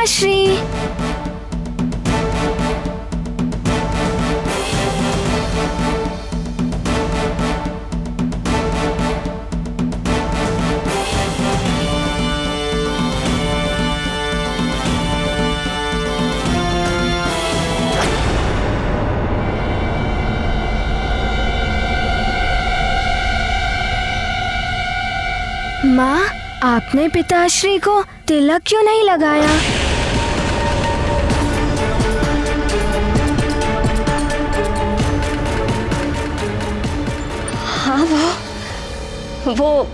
पिताश्री। माँ, आपने पिताश्री को तिलक क्यों नहीं लगाया? हाँ, वो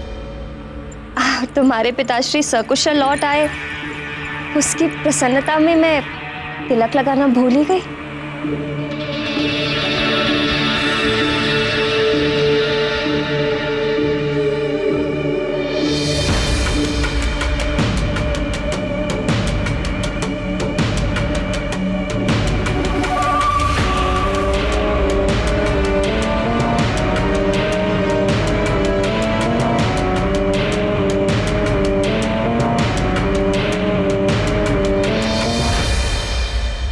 तुम्हारे पिताश्री सकुशल लौट आए, उसकी प्रसन्नता में मैं तिलक लगाना भूल ही गई।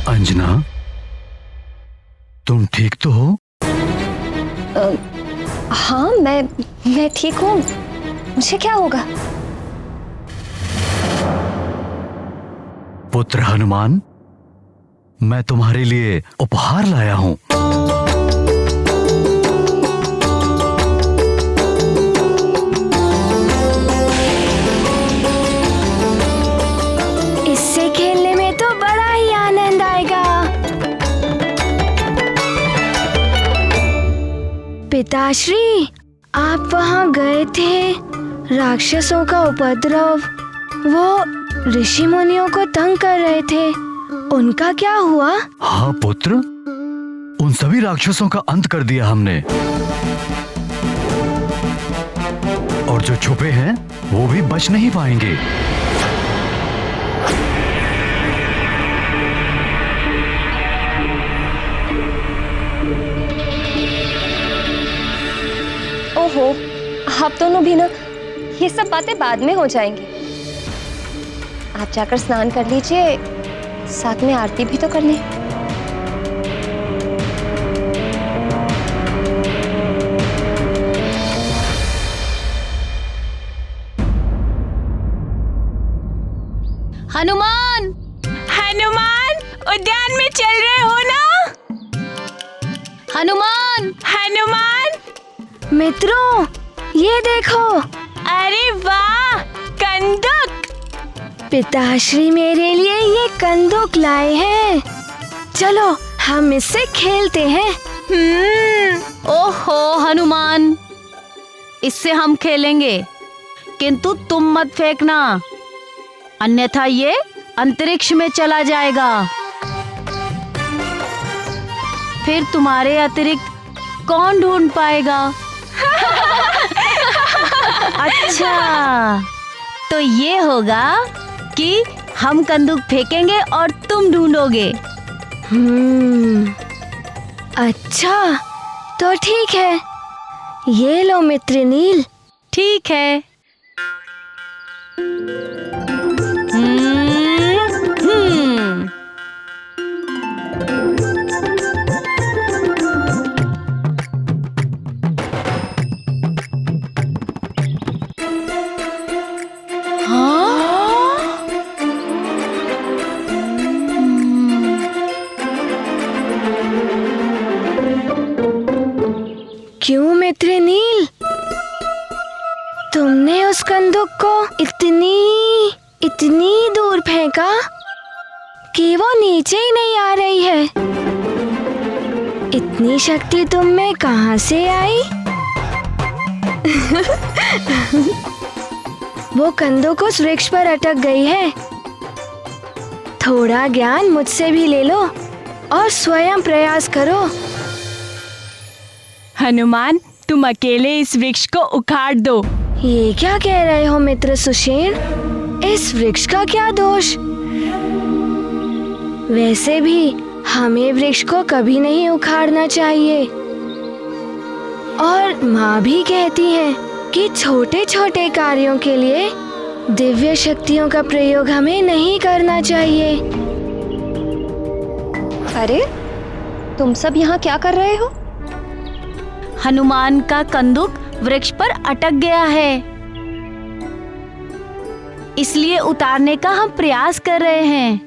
अंजना, तुम ठीक तो हो? हाँ, मैं ठीक हूँ। मुझे क्या होगा? पुत्र हनुमान, मैं तुम्हारे लिए उपहार लाया हूँ। इससे खेलने में तो बड़ा ही आनंद आएगा। पिताश्री, आप वहाँ गए थे, राक्षसों का उपद्रव, वो ऋषि मुनियों को तंग कर रहे थे, उनका क्या हुआ? हाँ पुत्र, उन सभी राक्षसों का अंत कर दिया हमने, और जो छुपे हैं वो भी बच नहीं पाएंगे। ओहो, आप दोनों भी ना, ये सब बातें बाद में हो जाएंगी। आप जाकर स्नान कर लीजिए, साथ में आरती भी तो कर लें। हनुमान, हनुमान, उद्यान में चल रहे हो ना? हनुमान, हनुमान। मित्रों, ये देखो। अरे वाह, कंदुक। पिताश्री मेरे लिए ये कंदुक लाए हैं। चलो हम इससे खेलते हैं। ओहो हनुमान, इससे हम खेलेंगे, किंतु तुम मत फेंकना, अन्यथा ये अंतरिक्ष में चला जाएगा। फिर तुम्हारे अतिरिक्त कौन ढूंढ पाएगा? अच्छा, तो ये होगा कि हम कंदूक फेंकेंगे और तुम ढूंढोगे। अच्छा, तो ठीक है, ये लो मित्र नील। ठीक है। क्यों मित्र नील, तुमने उस कंदूक को इतनी दूर फेंका कि वो नीचे ही नहीं आ रही है। इतनी शक्ति तुम में कहां से आई? वो कंदूक उस वृक्ष पर अटक गई है। थोड़ा ज्ञान मुझसे भी ले लो और स्वयं प्रयास करो। हनुमान, तुम अकेले इस वृक्ष को उखाड़ दो। ये क्या कह रहे हो मित्र सुषेण? इस वृक्ष का क्या दोष? वैसे भी हमें वृक्ष को कभी नहीं उखाड़ना चाहिए। और माँ भी कहती है कि छोटे छोटे कार्यों के लिए दिव्य शक्तियों का प्रयोग हमें नहीं करना चाहिए। अरे तुम सब यहाँ क्या कर रहे हो? हनुमान का कंदुक वृक्ष पर अटक गया है, इसलिए उतारने का हम प्रयास कर रहे हैं।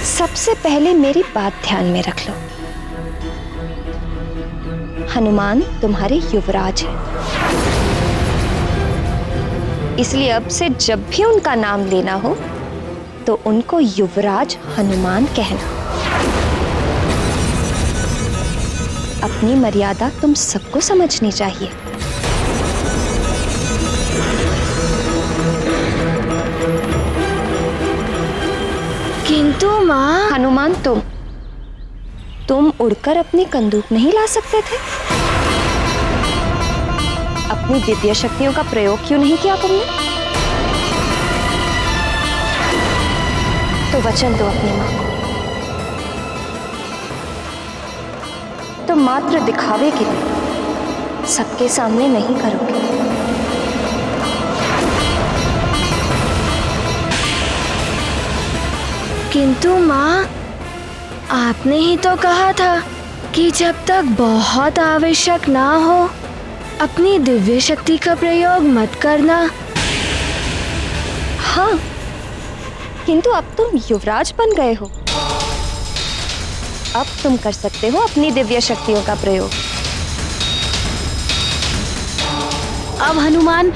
सबसे पहले मेरी बात ध्यान में रख लो। हनुमान तुम्हारे युवराज हैं, इसलिए अब से जब भी उनका नाम लेना हो तो उनको युवराज हनुमान कहना। अपनी मर्यादा तुम सबको समझनी चाहिए। किंतु माँ, हनुमान तुम उड़कर अपनी कंदूक नहीं ला सकते थे? अपनी दिव्य शक्तियों का प्रयोग क्यों नहीं किया तुमने? तो वचन दो अपनी मां को। तो मात्र दिखावे के लिए सबके सामने नहीं करोगे। किंतु माँ, आपने ही तो कहा था कि जब तक बहुत आवश्यक ना हो अपनी दिव्य शक्ति का प्रयोग मत करना। हाँ, किंतु अब तुम युवराज बन गए हो, अब तुम कर सकते हो अपनी दिव्य शक्तियों का प्रयोग। अब हनुमान,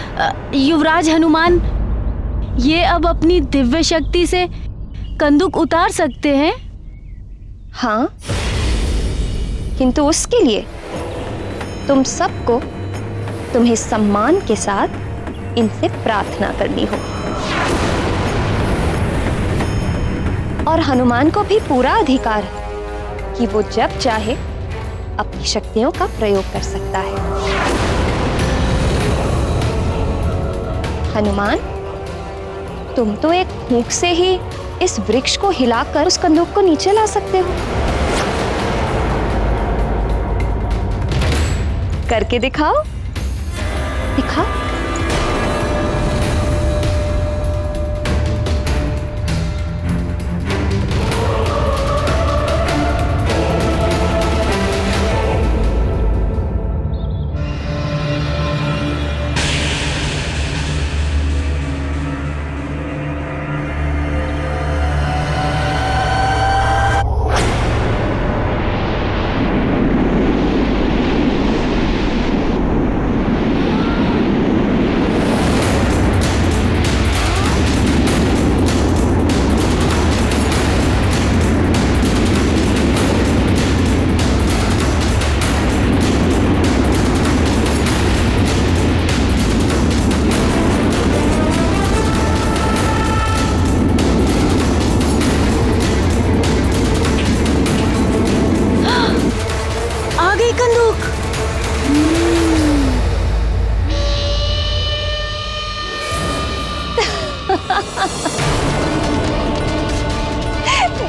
युवराज हनुमान, ये अब अपनी दिव्य शक्ति से कंदुक उतार सकते हैं? हाँ, किंतु उसके लिए तुम सबको तुम्हें सम्मान के साथ इनसे प्रार्थना करनी हो। और हनुमान को भी पूरा अधिकार है कि वो जब चाहे अपनी शक्तियों का प्रयोग कर सकता है। हनुमान, तुम तो एक फूंक से ही इस वृक्ष को हिलाकर उस कंदूक को नीचे ला सकते हो। करके दिखाओ, दिखाओ।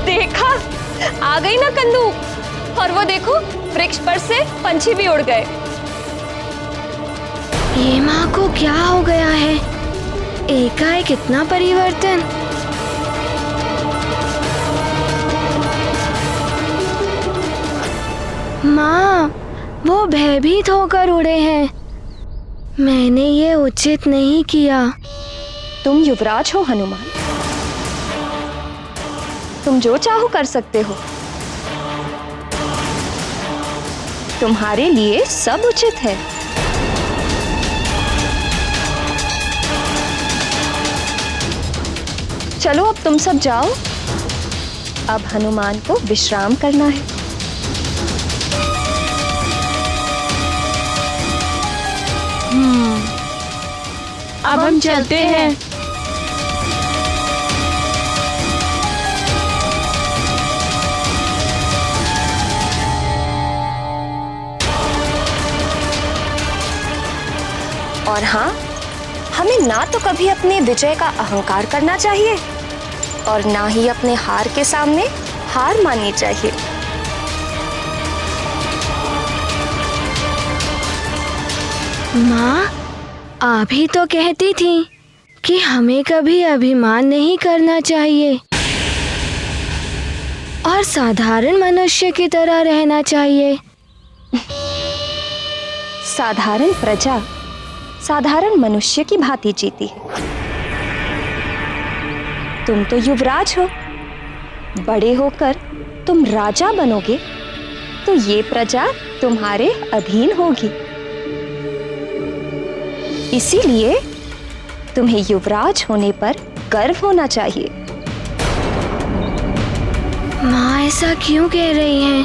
देखा, आ गई ना कंदूक। और वो देखो, वृक्ष पर से पंछी भी उड़ गए। ये माँ को क्या हो गया है? एकाएक इतना परिवर्तन। माँ, वो भयभीत होकर उड़े हैं। मैंने ये उचित नहीं किया। तुम युवराज हो हनुमान, तुम जो चाहो कर सकते हो। तुम्हारे लिए सब उचित है। चलो अब तुम सब जाओ, अब हनुमान को विश्राम करना है। अब हम चलते हैं। और हाँ, हमें ना तो कभी अपने विजय का अहंकार करना चाहिए और ना ही अपने हार के सामने हार माननी चाहिए। माँ, आप ही तो कहती थी कि हमें कभी अभिमान नहीं करना चाहिए और साधारण मनुष्य की तरह रहना चाहिए। साधारण प्रजा साधारण मनुष्य की भांति जीती है। तुम तो युवराज हो, बड़े होकर तुम राजा बनोगे तो ये प्रजा तुम्हारे अधीन होगी। इसीलिए तुम्हें युवराज होने पर गर्व होना चाहिए। माँ ऐसा क्यों कह रही हैं?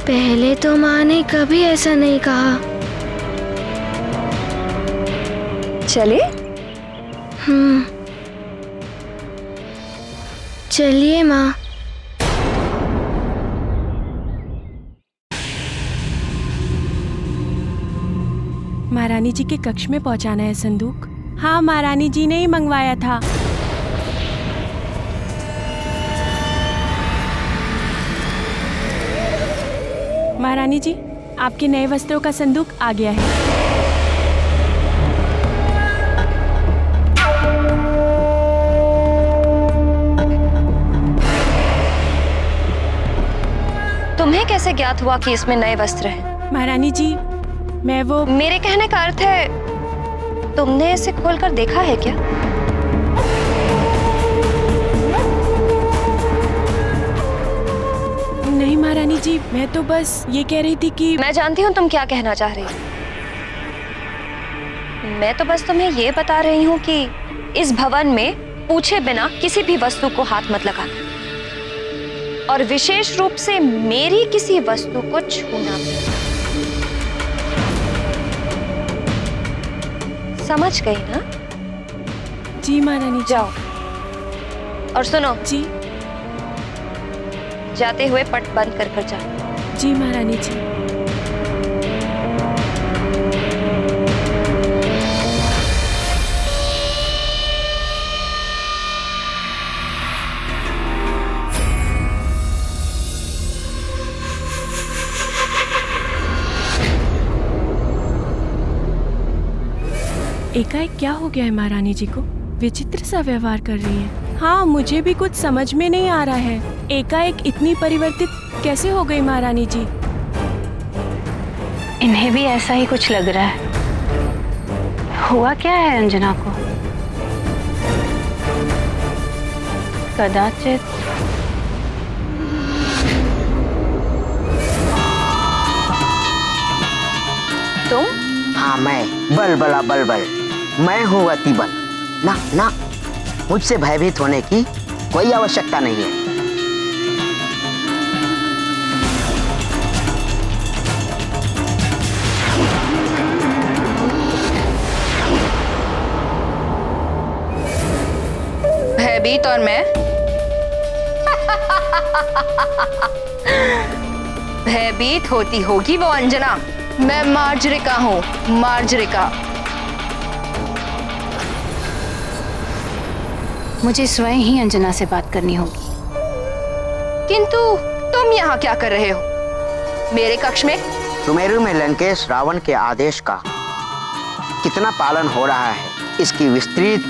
पहले तो माँ ने कभी ऐसा नहीं कहा। चले? चलिए माँ। महारानी जी के कक्ष में पहुंचाना है संदूक। हाँ, महारानी जी ने ही मंगवाया था। महारानी जी, आपके नए वस्त्रों का संदूक आ गया है। तुम्हें कैसे ज्ञात हुआ कि इसमें नए वस्त्र हैं? महारानी जी, मैं वो मेरे कहने का अर्थ है तुमने इसे खोलकर देखा है क्या? नहीं महारानी जी, मैं तो बस ये कह रही थी कि मैं जानती हूँ तुम क्या कहना चाह रही हो। मैं तो बस तुम्हें ये बता रही हूँ कि इस भवन में पूछे बिना किसी भी वस्तु को हाथ मत लगाना, और विशेष रूप से मेरी किसी वस्तु को छूना भी। समझ गई ना? जी महारानी जी। जाओ और सुनो जी। जाते हुए पट बंद कर जाओ। जी महारानी जी। एकाएक क्या हो गया है महारानी जी को? विचित्र सा व्यवहार कर रही है। हाँ, मुझे भी कुछ समझ में नहीं आ रहा है। एकाएक इतनी परिवर्तित कैसे हो गई महारानी जी? इन्हें भी ऐसा ही कुछ लग रहा है। हुआ क्या है अंजना को? कदाचित तुम? हाँ, मैं बलबला बलबल, मैं हूँ अतिबल। ना ना, मुझसे भयभीत होने की कोई आवश्यकता नहीं है। भयभीत और मैं भयभीत होती होगी वो अंजना। मैं मार्जरिका हूँ, मार्जरिका। मुझे स्वयं ही अंजना से बात करनी होगी। किंतु तुम यहाँ क्या कर रहे हो मेरे कक्ष में? सुमेरु में लंकेश रावण के आदेश का कितना पालन हो रहा है, इसकी विस्तृत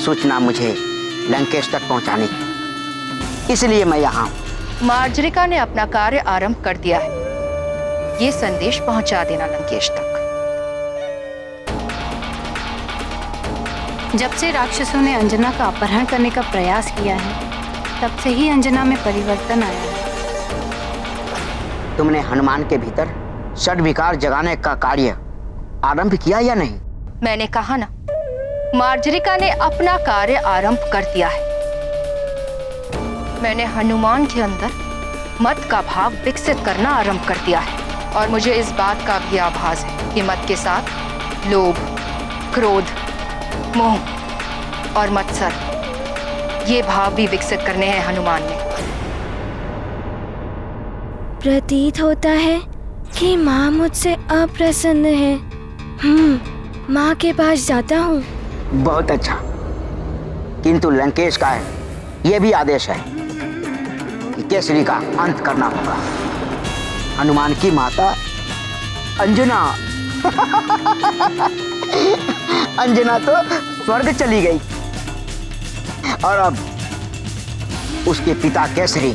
सूचना मुझे लंकेश तक पहुंचानी है, इसलिए मैं यहाँ हूँ। मार्जरिका ने अपना कार्य आरंभ कर दिया है, ये संदेश पहुंचा देना लंकेश तक। जब से राक्षसों ने अंजना का अपहरण करने का प्रयास किया है, तब से ही अंजना में परिवर्तन आया है। तुमने हनुमान के भीतर षड्विकार जगाने का कार्य आरंभ किया या नहीं? मैंने कहा ना, मार्जरिका ने अपना कार्य आरंभ कर दिया है। मैंने हनुमान के अंदर मत का भाव विकसित करना आरंभ कर दिया है, और मुझे इस बात का भी आभास है कि मत के साथ लोभ, क्रोध, मोह और मत्सर, ये भाव भी विकसित करने हैं हनुमान ने। प्रतीत होता है कि माँ मुझसे अप्रसन्न है। माँ के पास जाता हूँ। बहुत अच्छा, किंतु लंकेश का यह भी आदेश है कि केसरी का अंत करना होगा। हनुमान की माता अंजना अंजना तो स्वर्ग चली गई और अब उसके पिता केसरी,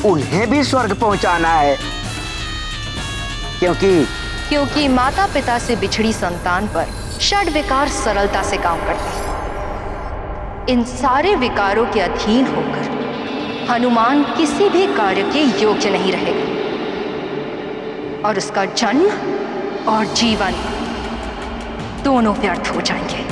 उन्हें भी स्वर्ग पहुंचाना है, क्योंकि माता पिता से बिछड़ी संतान पर षड विकार सरलता से काम करते हैं। इन सारे विकारों के अधीन होकर हनुमान किसी भी कार्य के योग्य नहीं रहेगा और उसका जन्म और जीवन दोनों व्यर्थ हो जाएंगे।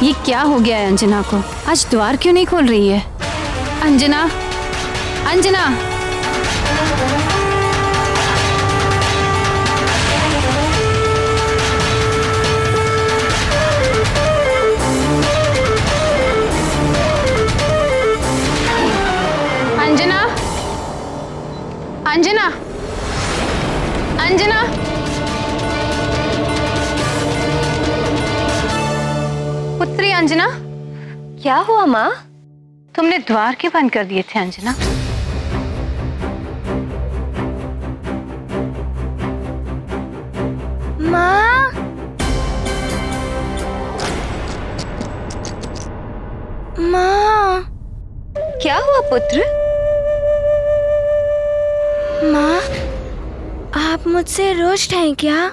ये क्या हो गया है अंजना को? आज द्वार क्यों नहीं खोल रही है? अंजना, अंजना! अंजना, अंजना, अंजना! पुत्री अंजना, क्या हुआ माँ? तुमने द्वार क्यों बंद कर दिए थे अंजना? माँ, माँ, क्या हुआ पुत्र? माँ, आप मुझसे रुष्ट हैं क्या?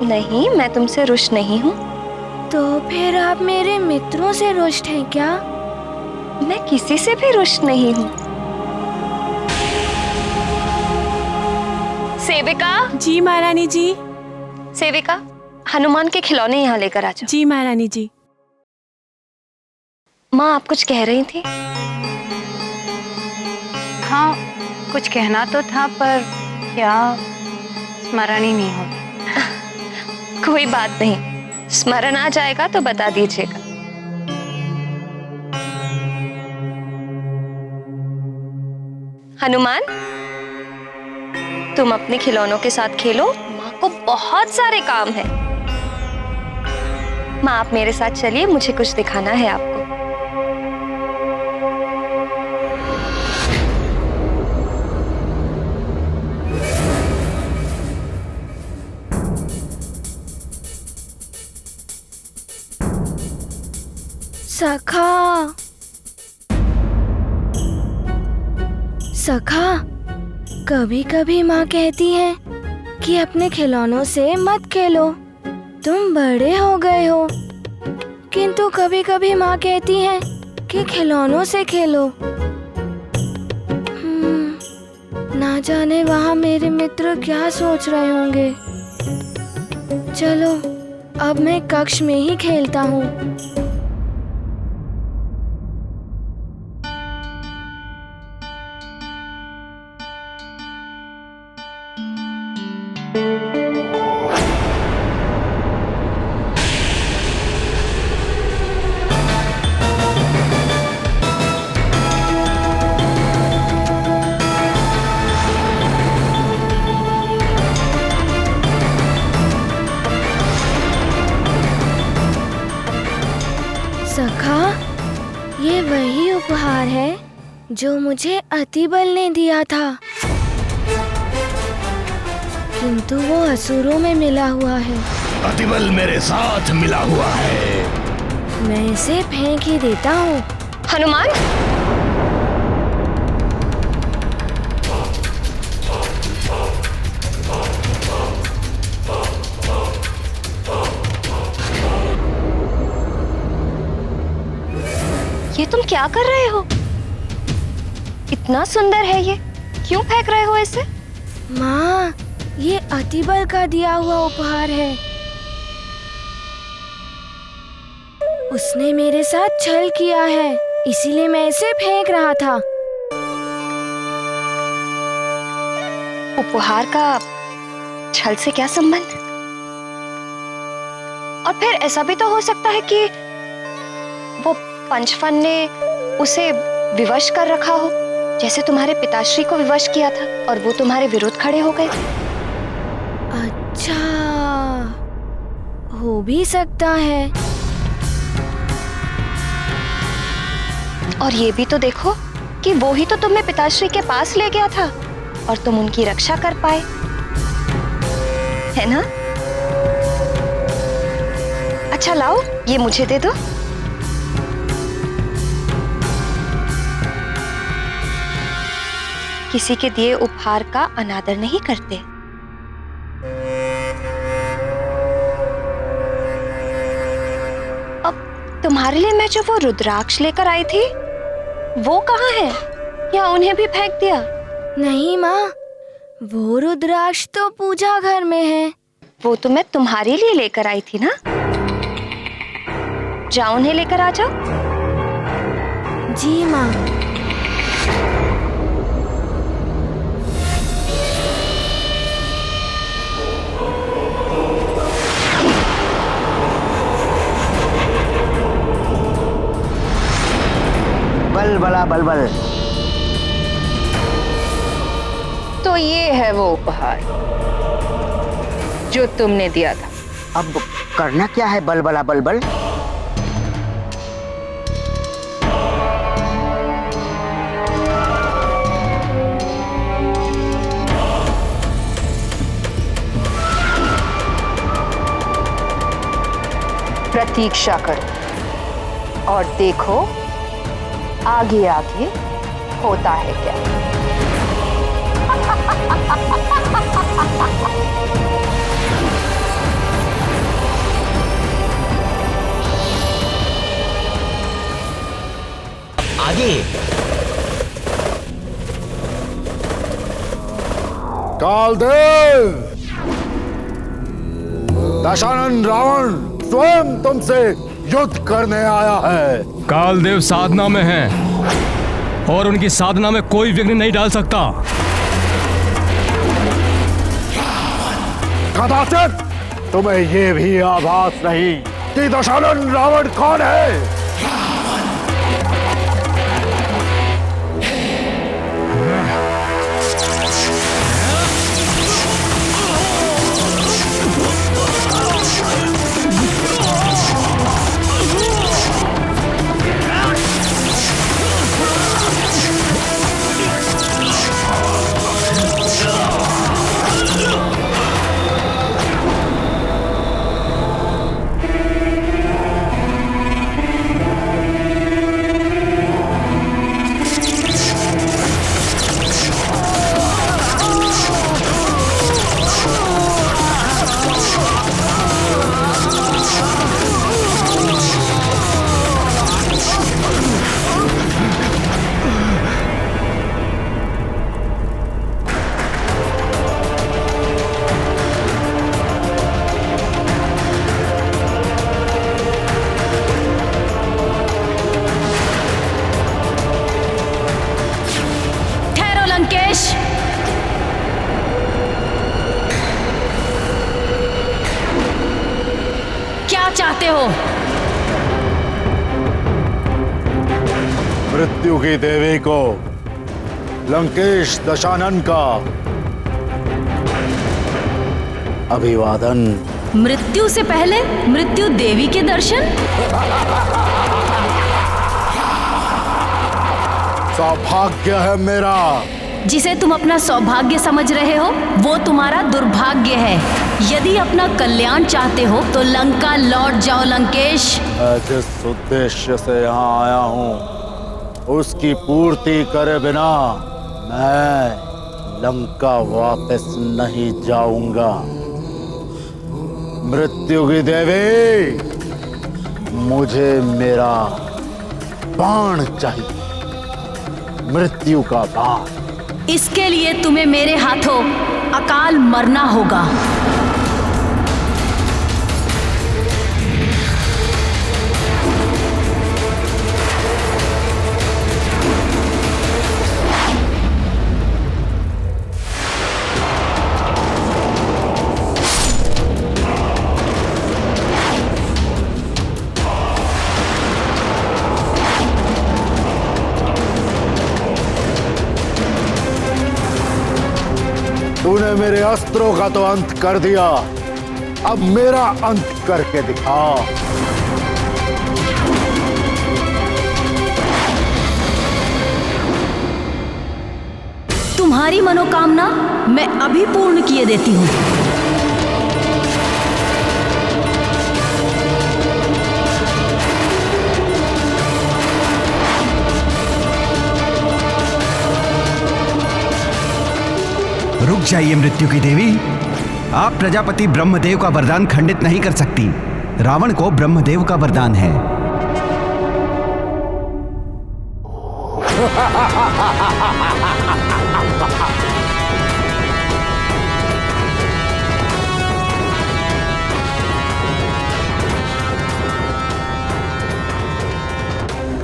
नहीं, मैं तुमसे रुष्ट नहीं हूँ। तो फिर आप मेरे मित्रों से रुष्ट हैं क्या? मैं किसी से भी रुष्ट नहीं हूँ। सेविका! जी महारानी जी। सेविका, हनुमान के खिलौने यहाँ लेकर आ जाओ। जी महारानी जी। माँ, आप कुछ कह रही थी? हाँ, कुछ कहना तो था पर क्या स्मरण ही नहीं होता। कोई बात नहीं, स्मरण आ जाएगा तो बता दीजिएगा। हनुमान, तुम अपने खिलौनों के साथ खेलो, माँ को बहुत सारे काम है। माँ, आप मेरे साथ चलिए, मुझे कुछ दिखाना है आपको। सखा, सखा, कभी कभी माँ कहती है कि अपने खिलौनों से मत खेलो, तुम बड़े हो गए हो। किंतु कभी कभी माँ कहती है कि खिलौनों से खेलो। ना जाने वहाँ मेरे मित्र क्या सोच रहे होंगे। चलो, अब मैं कक्ष में ही खेलता हूँ। सखा, ये वही उपहार है जो मुझे अतिबल ने दिया था, किंतु वो असुरों में मिला हुआ है। अतिबल मेरे साथ मिला हुआ है। मैं इसे फेंक ही देता हूँ। हनुमान, ये तुम क्या कर रहे हो? इतना सुंदर है ये, क्यों फेंक रहे हो इसे? माँ, ये अतिबल का दिया हुआ उपहार है। उसने मेरे साथ छल किया है, इसीलिए मैं इसे फेंक रहा था। उपहार का छल से क्या संबंध? और फिर ऐसा भी तो हो सकता है कि वो पंचफन ने उसे विवश कर रखा हो। जैसे तुम्हारे पिताश्री को विवश किया था और वो तुम्हारे विरुद्ध खड़े हो गए थे। अच्छा, हो भी सकता है। और ये भी तो देखो कि वो ही तो तुम्हें पिताश्री के पास ले गया था और तुम उनकी रक्षा कर पाए, है ना? अच्छा लाओ, ये मुझे दे दो। किसी के दिए उपहार का अनादर नहीं करते। अब तुम्हारे लिए मैं जो वो रुद्राक्ष लेकर आई थी वो कहाँ है? या उन्हें भी फेंक दिया? नहीं माँ, वो रुद्राक्ष तो पूजा घर में है। वो तो मैं तुम्हारे लिए लेकर आई थी ना। जाओ उन्हें लेकर आ जाओ। जी माँ। बलबला बलबल। तो ये है वो उपहार जो तुमने दिया था। अब करना क्या है बलबला बलबल? प्रतीक्षा करो और देखो आगे आगे होता है क्या। आगे कालदेव, दशानन रावण स्वयं तुमसे युद्ध करने आया है। कालदेव साधना में हैं और उनकी साधना में कोई विघ्न नहीं डाल सकता। कदाचित तुम्हें ये भी आभास नहीं कि दशानन रावण कौन है। चाहते हो? मृत्यु की देवी को, लंकेश दशानन का अभिवादन। मृत्यु से पहले मृत्यु देवी के दर्शन? सौभाग्य है मेरा। जिसे तुम अपना सौभाग्य समझ रहे हो वो तुम्हारा दुर्भाग्य है। यदि अपना कल्याण चाहते हो तो लंका लौट जाओ लंकेश। जिस उद्देश्य से यहाँ आया हूँ उसकी पूर्ति करे बिना मैं लंका वापस नहीं जाऊंगा। मृत्यु की देवी, मुझे मेरा बाण चाहिए, मृत्यु का बाण। इसके लिए तुम्हें मेरे हाथों अकाल मरना होगा। तूने मेरे अस्त्रों का तो अंत कर दिया, अब मेरा अंत करके दिखा। तुम्हारी मनोकामना मैं अभी पूर्ण किए देती हूँ। रुक जाइए मृत्यु की देवी, आप प्रजापति ब्रह्मदेव का वरदान खंडित नहीं कर सकती। रावण को ब्रह्मदेव का वरदान है।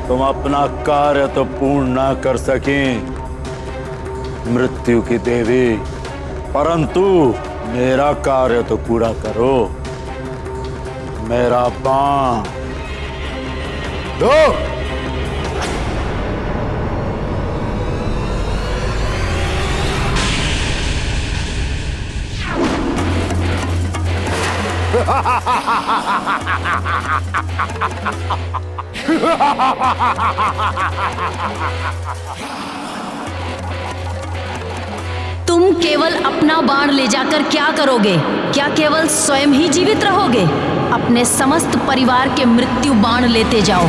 तुम अपना कार्य तो पूर्ण ना कर सकें मृत्यु की देवी, परंतु मेरा कार्य तो पूरा करो। मेरा बाण दो। तुम केवल अपना बाण ले जाकर क्या करोगे? क्या केवल स्वयं ही जीवित रहोगे? अपने समस्त परिवार के मृत्यु बाण लेते जाओ।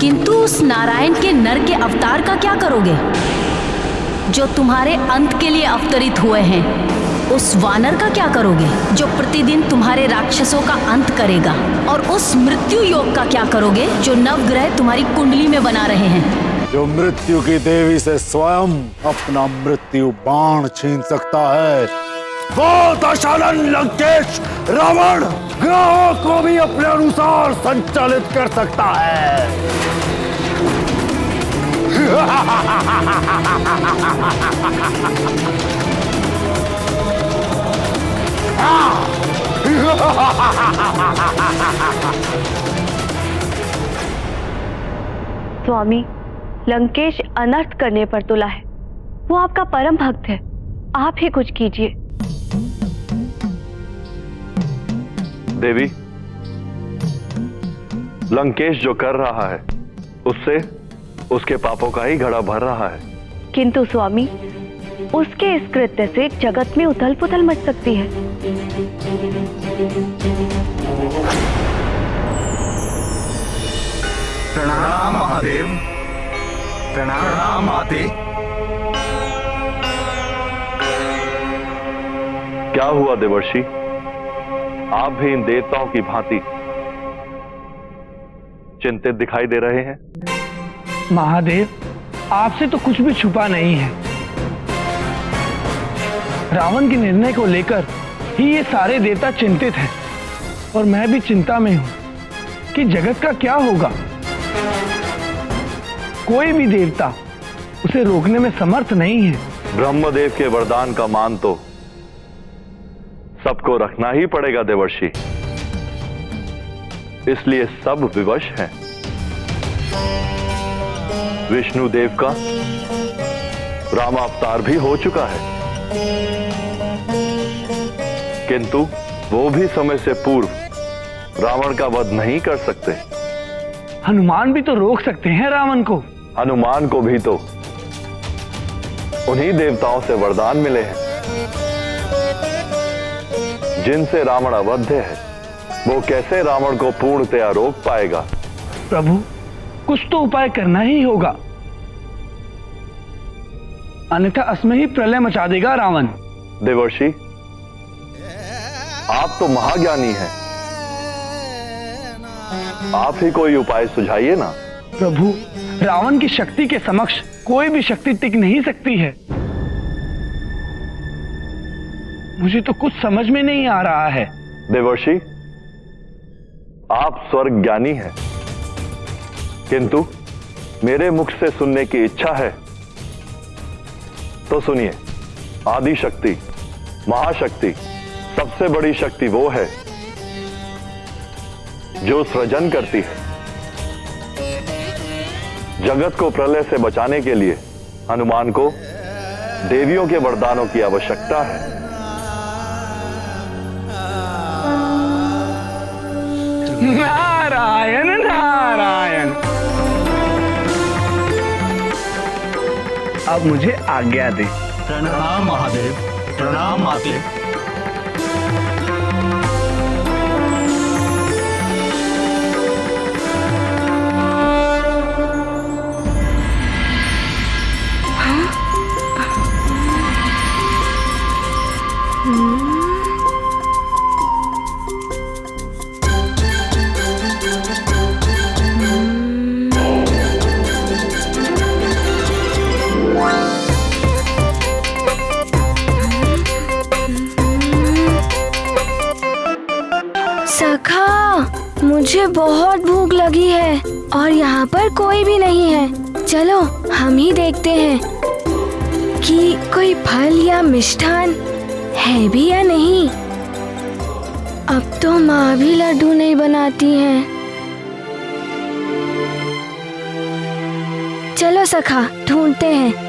किंतु उस नारायण के नर के अवतार का क्या करोगे, जो तुम्हारे अंत के लिए अवतरित हुए हैं? उस वानर का क्या करोगे, जो प्रतिदिन तुम्हारे राक्षसों का अंत करेगा? और उस मृत्यु योग का क्या करोगे, जो नवग्रह तुम्हारी कुंडली में बना रहे हैं? जो मृत्यु की देवी से स्वयं अपना मृत्यु बाण छीन सकता है, वो दशानन लंकेश रावण ग्रहों को भी अपने अनुसार संचालित कर सकता है। स्वामी, लंकेश अनर्थ करने पर तुला है। वो आपका परम भक्त है, आप ही कुछ कीजिए। देवी, लंकेश जो कर रहा है उससे उसके पापों का ही घड़ा भर रहा है। किंतु स्वामी, उसके इस कृत्य से जगत में उथल पुथल मच सकती है। प्रणाम महादेव। प्रणाम माते। क्या हुआ देवर्षि, आप भी इन देवताओं की भांति चिंतित दिखाई दे रहे हैं? महादेव, आपसे तो कुछ भी छुपा नहीं है। रावण के निर्णय को लेकर ही ये सारे देवता चिंतित हैं, और मैं भी चिंता में हूं कि जगत का क्या होगा। कोई भी देवता उसे रोकने में समर्थ नहीं है। ब्रह्मदेव के वरदान का मान तो सबको रखना ही पड़ेगा देवर्षि, इसलिए सब विवश हैं। विष्णु देव का रामावतार भी हो चुका है, किंतु वो भी समय से पूर्व रावण का वध नहीं कर सकते। हनुमान भी तो रोक सकते हैं रावण को। हनुमान को भी तो उन्हीं देवताओं से वरदान मिले हैं जिनसे रावण अवध्य है। वो कैसे रावण को पूर्णतया रोक पाएगा? प्रभु, कुछ तो उपाय करना ही होगा, अन्यथा असमय ही प्रलय मचा देगा रावण। देवर्षि, आप तो महाज्ञानी हैं, आप ही कोई उपाय सुझाइए ना। प्रभु, रावण की शक्ति के समक्ष कोई भी शक्ति टिक नहीं सकती है। मुझे तो कुछ समझ में नहीं आ रहा है। देवर्षि, आप स्वर्ग ज्ञानी हैं, किंतु मेरे मुख से सुनने की इच्छा है तो सुनिए। आदि शक्ति, महाशक्ति, सबसे बड़ी शक्ति वो है जो सृजन करती है। जगत को प्रलय से बचाने के लिए हनुमान को देवियों के वरदानों की आवश्यकता है। नारायण नारायण। अब मुझे आज्ञा दे। प्रणाम महादेव। प्रणाम माते। सखा, मुझे बहुत भूख लगी है और यहाँ पर कोई भी नहीं है। चलो हम ही देखते हैं कि कोई फल या मिष्ठान है भी या नहीं। अब तो माँ भी लड्डू नहीं बनाती हैं। चलो सखा, ढूंढते हैं।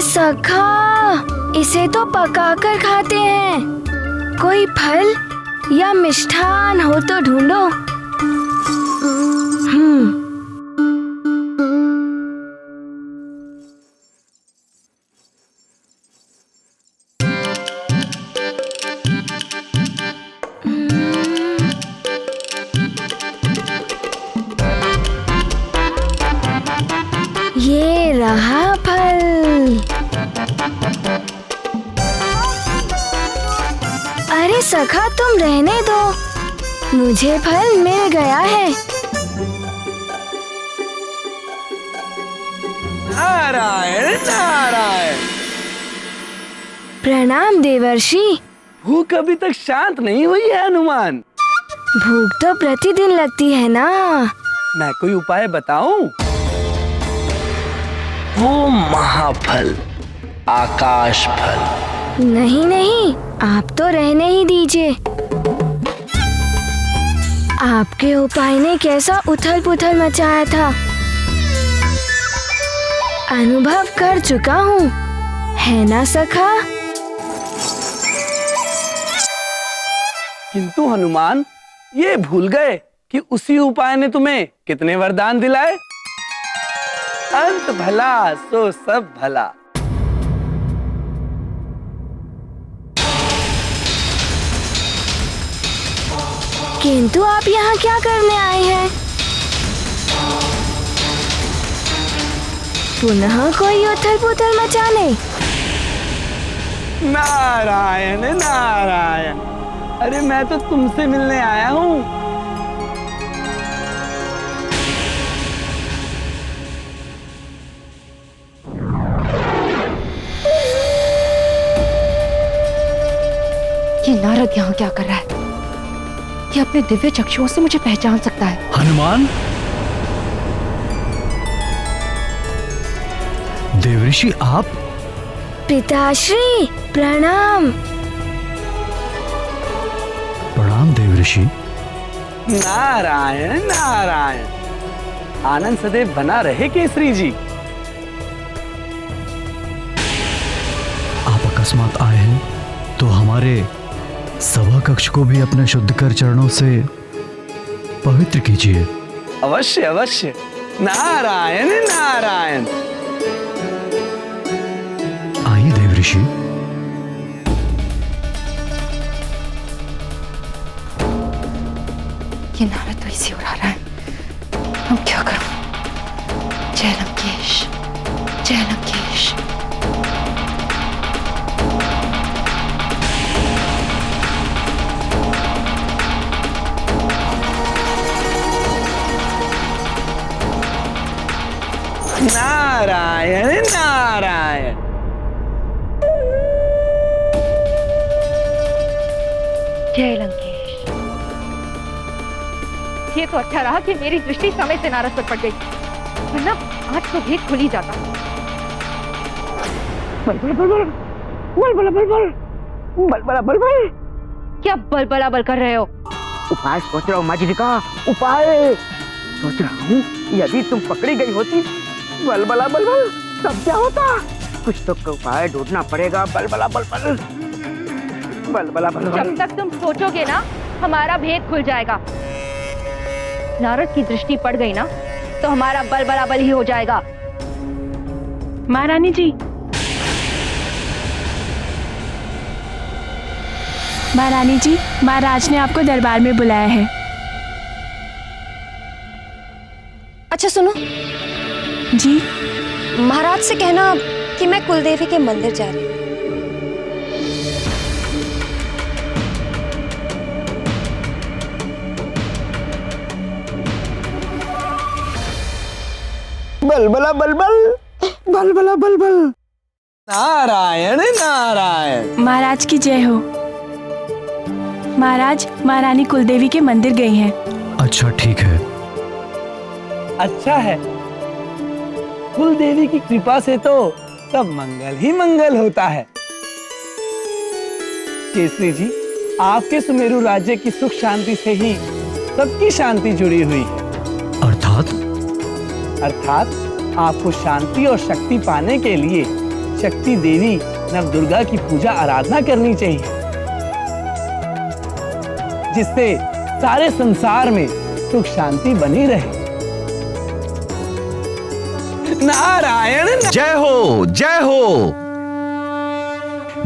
सखा, इसे तो पकाकर खाते हैं। कोई फल या मिष्ठान हो तो ढूंढो। ये रहा फल। अरे सखा, तुम रहने दो, मुझे फल मिल गया है। नारायण नारायण। प्रणाम देवर्षि। भूख अभी तक शांत नहीं हुई है हनुमान। भूख तो प्रतिदिन लगती है ना। मैं कोई उपाय बताऊं? वो महाफल, आकाश फल। नहीं नहीं, आप तो रहने ही दीजिए। आपके उपाय ने कैसा उथल पुथल मचाया था, अनुभव कर चुका हूँ, है ना सखा? किंतु हनुमान, ये भूल गए कि उसी उपाय ने तुम्हें कितने वरदान दिलाए। अंत भला सो सब भला। किंतु आप यहाँ क्या करने आए हैं? पुनः कोई उथल पुथल मचाने? नारायण नारायण। अरे मैं तो तुमसे मिलने आया हूँ। ये नारद यहाँ क्या कर रहा है? ये अपने दिव्य चक्षुओं से मुझे पहचान सकता है। हनुमान, देवर्षि आप? पिताश्री, प्रणाम। प्रणाम देवर्षि। नारायण नारायण। आनंद सदैव बना रहे केसरी जी। आप अकस्मात आए हैं तो हमारे सभा कक्ष को भी अपने शुद्धकर चरणों से पवित्र कीजिए। अवश्य अवश्य। नारायण नारायण। आइए देवर्षि। ये नारद जय लंकेश। ये तो अच्छा रहा कि मेरी दृष्टि समय से नारद पर पड़ गई, वरना आज तो भेद खुल ही जाता। बल क्या बलबला बल कर रहे हो? उपाय सोच रहा हूँ मजरिका, उपाय सोच रहा हूँ। यदि तुम पकड़ी गई होती बलबला बलबल तब क्या होता? कुछ तो उपाय ढूंढना पड़ेगा। बलबला बलबल बलबला बलबल। जब तक तुम सोचोगे ना हमारा भेद खुल जाएगा। नारद की दृष्टि पड़ गई ना तो हमारा बलबला बल ही हो जाएगा। महारानी जी, महारानी जी, महाराज ने आपको दरबार में बुलाया है। अच्छा सुनो जी। महाराज से कहना कि मैं कुलदेवी के मंदिर जा रही हूँ। बलबला बलबल बलबला बलबल। नारायण नारायण। महाराज की जय हो। महाराज, महारानी कुलदेवी के मंदिर गई हैं। अच्छा ठीक है। अच्छा है, कुलदेवी की कृपा से तो सब मंगल ही मंगल होता है। केसरी जी, आपके सुमेरु राज्य की सुख शांति से ही सबकी शांति जुड़ी हुई है। अर्थात आपको शांति और शक्ति पाने के लिए शक्ति देवी नवदुर्गा की पूजा आराधना करनी चाहिए, जिससे सारे संसार में सुख शांति बनी रहे। नारायण। जय हो, जय हो।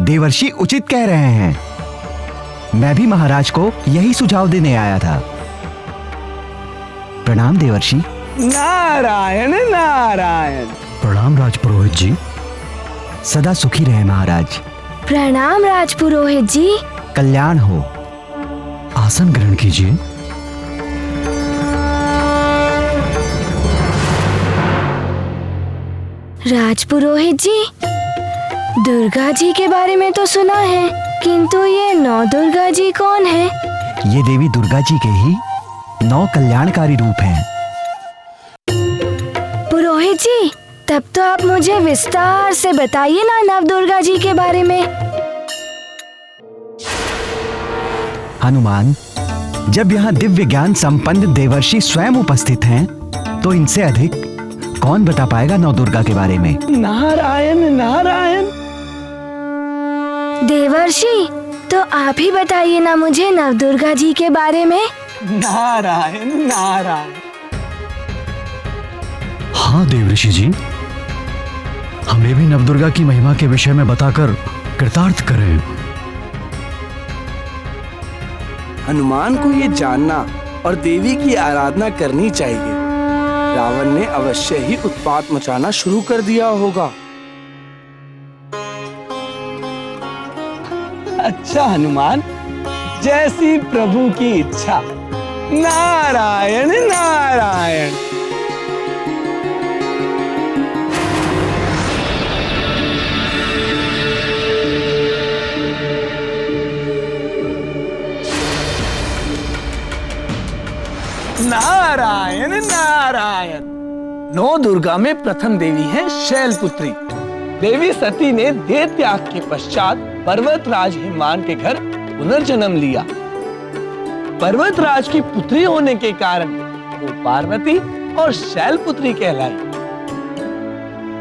देवर्षि उचित कह रहे हैं। मैं भी महाराज को यही सुझाव देने आया था। प्रणाम देवर्षि। नारायण नारायण। प्रणाम राजपुरोहित जी। सदा सुखी रहे महाराज। प्रणाम राजपुरोहित जी। कल्याण हो। आसन ग्रहण कीजिए। राजपुरोहित जी, दुर्गा जी के बारे में तो सुना है, किंतु ये नौ दुर्गा जी कौन है? ये देवी दुर्गा जी के ही 9 कल्याणकारी रूप हैं। पुरोहित जी, तब तो आप मुझे विस्तार से बताइए ना नव दुर्गा जी के बारे में। हनुमान, जब यहाँ दिव्य ज्ञान संपन्न देवर्षि स्वयं उपस्थित हैं, तो इनसे अधिक कौन बता पाएगा नौ दुर्गा के बारे में? नारायण नारायण। देवर्षि, तो आप ही बताइए ना मुझे नव दुर्गा जी के बारे में। नारायण नारायण। हाँ देवऋषि जी, हमें भी नवदुर्गा की महिमा के विषय में बताकर कृतार्थ करें। हनुमान को ये जानना और देवी की आराधना करनी चाहिए। रावण ने अवश्य ही उत्पात मचाना शुरू कर दिया होगा। अच्छा हनुमान, जैसी प्रभु की इच्छा। नारायण नारायण। नारायण नारायण। नौ दुर्गा में प्रथम देवी है शैलपुत्री। देवी सती ने देह त्याग के पश्चात पर्वतराज हिमवान के घर पुनर्जन्म लिया। पर्वतराज की पुत्री होने के कारण वो पार्वती और शैलपुत्री कहलाई,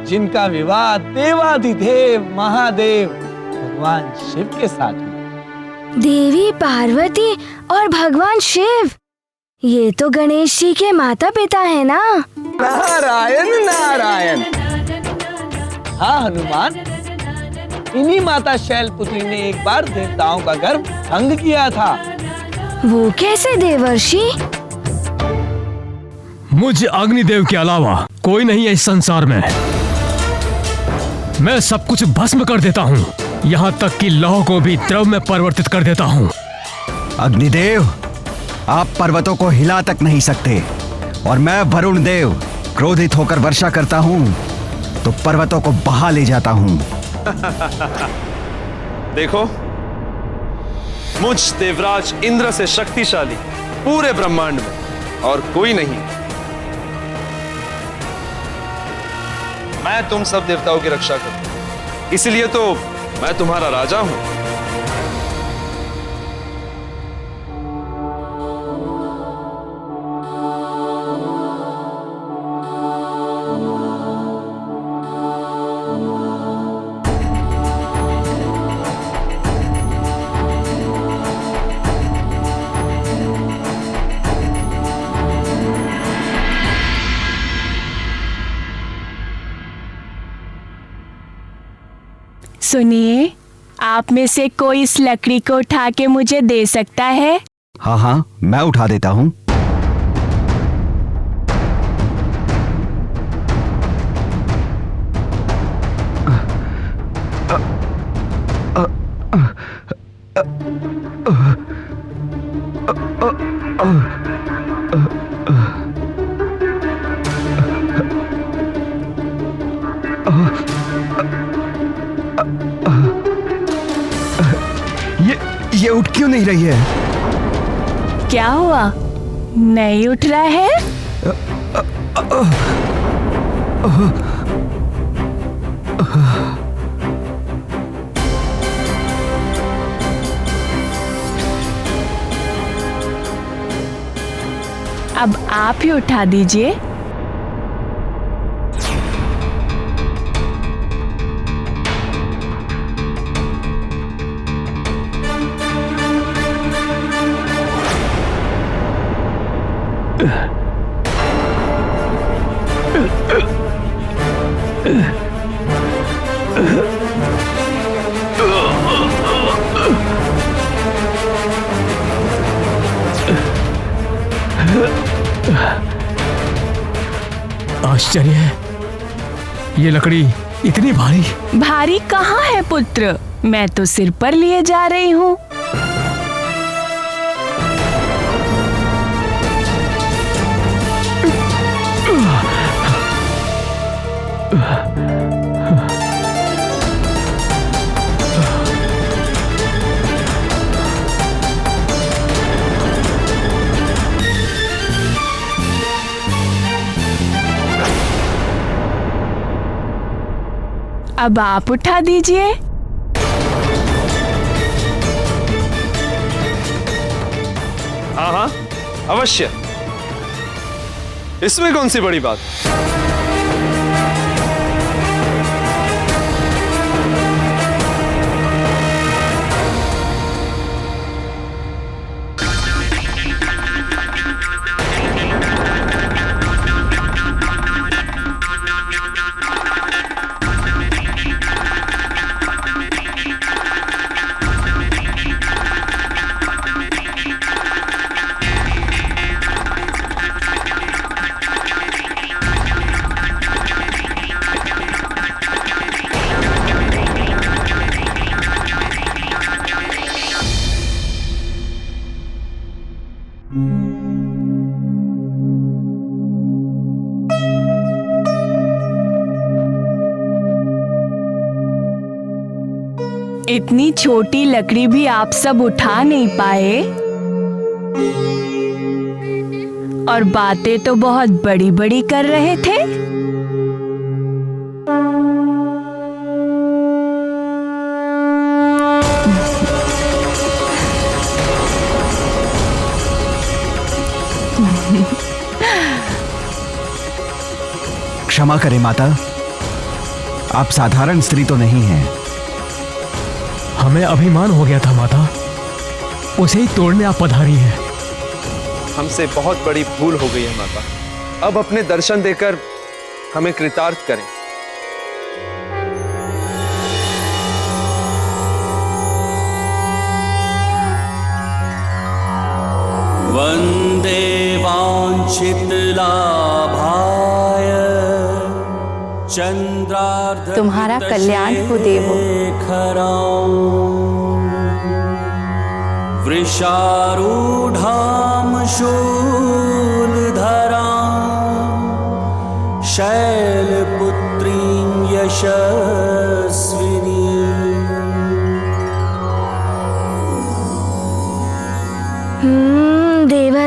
जिनका विवाह देवाधिदेव महादेव भगवान शिव के साथ हुआ। देवी पार्वती और भगवान शिव, ये तो गणेश जी के माता पिता है ना? नारायण नारायण। हाँ हनुमान, इन्हीं माता शैलपुत्री ने एक बार देवताओं का गर्भ भंग किया था। वो कैसे देवर्षि? मुझ अग्निदेव के अलावा कोई नहीं है इस संसार में। मैं सब कुछ भस्म कर देता हूँ, यहाँ तक कि लौह को भी द्रव में परिवर्तित कर देता हूँ। अग्निदेव, आप पर्वतों को हिला तक नहीं सकते, और मैं वरुण देव क्रोधित होकर वर्षा करता हूँ तो पर्वतों को बहा ले जाता हूँ। देखो, मुझ देवराज इंद्र से शक्तिशाली पूरे ब्रह्मांड में और कोई नहीं। मैं तुम सब देवताओं की रक्षा करूं, इसलिए तो मैं तुम्हारा राजा हूं। सुनिए, आप में से कोई इस लकड़ी को उठा के मुझे दे सकता है? हाँ हाँ, मैं उठा देता हूँ। ये उठ क्यों नहीं रही है? क्या हुआ? नहीं उठ रहा है? अब आप ही उठा दीजिए। आश्चर्य है, ये लकड़ी इतनी भारी। भारी कहाँ है पुत्र, मैं तो सिर पर लिए जा रही हूँ। अब आप उठा दीजिए। हाँ हाँ अवश्य, इसमें कौन सी बड़ी बात। इतनी छोटी लकड़ी भी आप सब उठा नहीं पाए, और बातें तो बहुत बड़ी बड़ी कर रहे थे। क्षमा करें माता, आप साधारण स्त्री तो नहीं हैं। हमें अभिमान हो गया था माता, उसे ही तोड़ने आप पधारी हैं। हमसे बहुत बड़ी भूल हो गई है माता, अब अपने दर्शन देकर हमें कृतार्थ करें। वंदे वांछित लाभाय चंद्रार्ध तुम्हारा कल्याण हो देवो। वृषारूढ़ाम शूलधराम शैलपुत्रीं यशस्विनी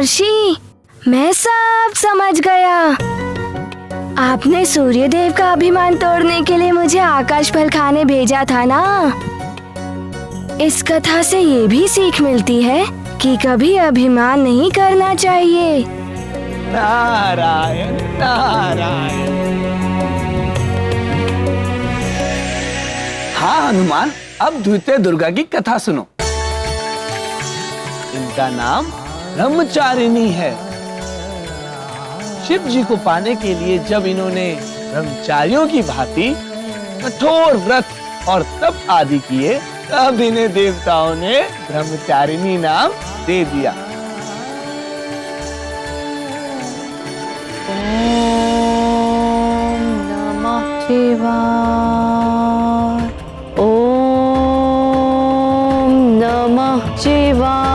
देवर्षि, मैं सब समझ गया। आपने सूर्य देव का अभिमान तोड़ने के लिए मुझे आकाश फल खाने भेजा था ना। इस कथा से ये भी सीख मिलती है कि कभी अभिमान नहीं करना चाहिए। नारायण नारायण। हाँ हनुमान, अब द्वितीय दुर्गा की कथा सुनो। इनका नाम ब्रह्मचारिणी है। शिव जी को पाने के लिए जब इन्होंने ब्रह्मचारियों की भांति कठोर व्रत और तप आदि किए, तब इन्हें देवताओं ने ब्रह्मचारिणी नाम दे दिया। ओम नमः शिवाय, ओम नमः शिवाय।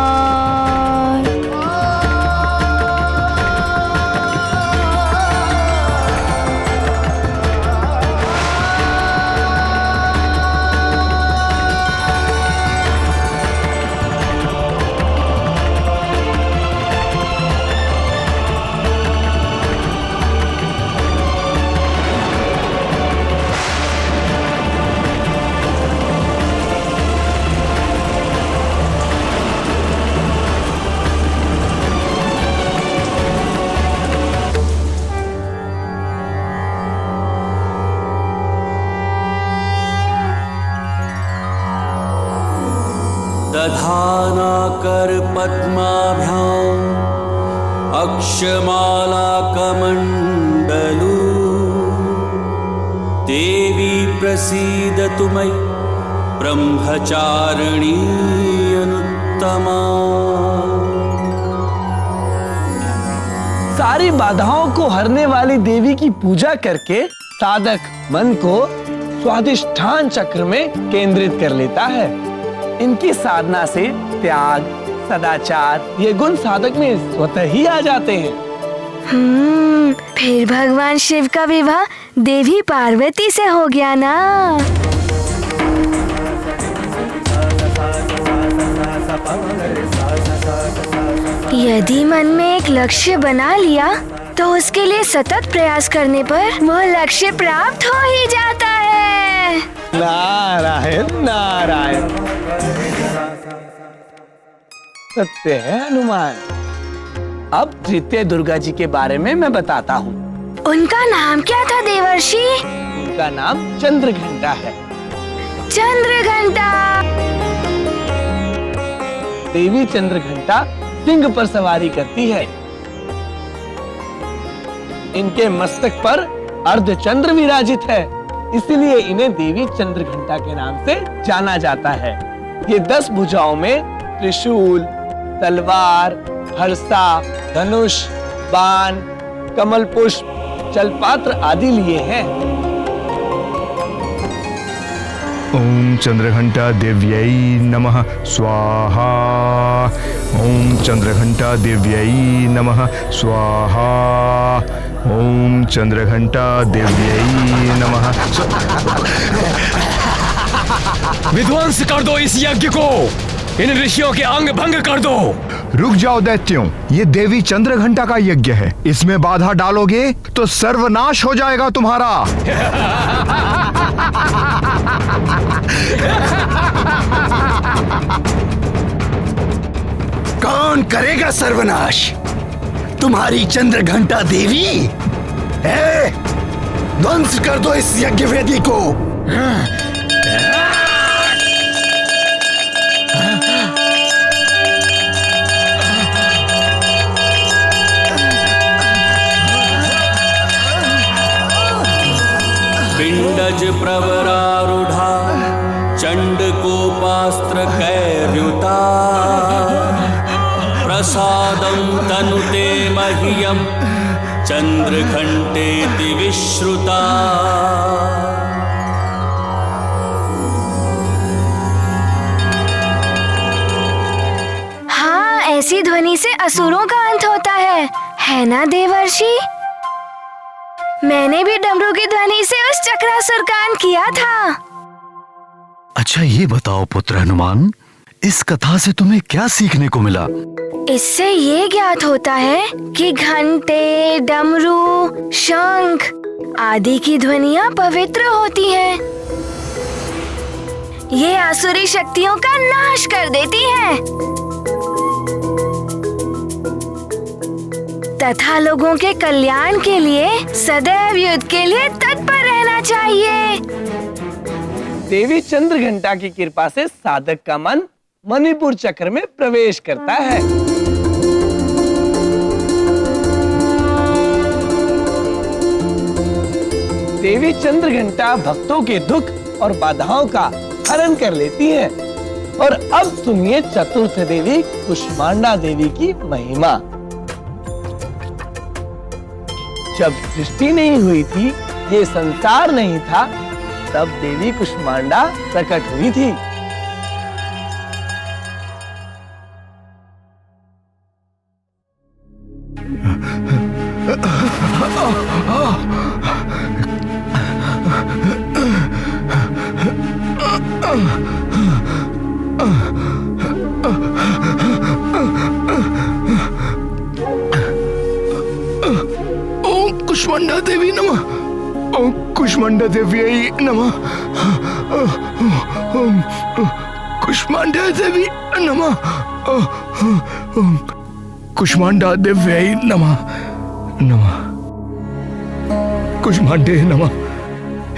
दधाना कर पद्माभ्याम अक्षमाला कमंडलू देवी प्रसीदतु मयि ब्रह्मचारिणी अनुत्तमा। सारी बाधाओं को हरने वाली देवी की पूजा करके साधक मन को स्वाधिष्ठान चक्र में केंद्रित कर लेता है। इनकी साधना से त्याग, सदाचार ये गुण साधक में स्वतः ही आ जाते हैं। फिर भगवान शिव का विवाह देवी पार्वती से हो गया ना। यदि मन में एक लक्ष्य बना लिया तो उसके लिए सतत प्रयास करने पर वो लक्ष्य प्राप्त हो ही जाता है। नारायण नारायण। सत्य है हनुमान। अब तृतीय दुर्गा जी के बारे में मैं बताता हूँ। उनका नाम क्या था देवर्षि? उनका नाम चंद्रघंटा है। चंद्रघंटा। देवी चंद्रघंटा सिंह पर सवारी करती है। इनके मस्तक पर अर्धचंद्र विराजित है, इसलिए इन्हें देवी चंद्रघंटा के नाम से जाना जाता है। ये 10 भुजाओं में त्रिशूल, तलवार, हर्षा, धनुष, बाण, कमल पुष्प, जलपात्र आदि लिए हैं। ओम चंद्रघंटा देव्यै नमः स्वाहा। ओम चंद्रघंटा देव्यै नमः स्वाहा। ओम चंद्रघंटा देव्यै नमः। विध्वंस कर दो इस यज्ञ को, इन ऋषियों के अंग भंग कर दो। रुक जाओ दैत्यों, ये देवी चंद्रघंटा का यज्ञ है। इसमें बाधा डालोगे तो सर्वनाश हो जाएगा तुम्हारा। कौन करेगा सर्वनाश? तुम्हारी चंद्रघंटा देवी है। ध्वंस कर दो इस यज्ञ वेदी को। पिंडज प्रवरारूढ़ा चंडकोपास्त्र कैर्युता प्रसादं तनुते मह्यं चंद्रघंटेति विश्रुता। हाँ, ऐसी ध्वनि से असुरों का अंत होता है ना देवर्षि? मैंने भी डमरू की ध्वनि से उस चक्रासुर का अंत किया था। अच्छा ये बताओ पुत्र हनुमान, इस कथा से तुम्हें क्या सीखने को मिला? इससे ये ज्ञात होता है कि घंटे, डमरू, शंख आदि की ध्वनियाँ पवित्र होती हैं। ये आसुरी शक्तियों का नाश कर देती हैं तथा लोगों के कल्याण के लिए सदैव युद्ध के लिए तत्पर रहना चाहिए। देवी चंद्रघंटा की कृपा से साधक का मन मणिपुर चक्र में प्रवेश करता है। देवी चंद्रघंटा भक्तों के दुख और बाधाओं का हरण कर लेती है। और अब सुनिए चतुर्थ देवी कुष्मांडा देवी की महिमा। जब सृष्टि नहीं हुई थी, ये संसार नहीं था, तब देवी कुष्मांडा प्रकट हुई थी। ओम कुष्मांडा देवी नमः। ओम कुष्मांडा देवी नमः। ओम कुष्मांडा देवी नमः। ओम कुष्मांडा देवी नमः। नमः कुष्मांडे नमः।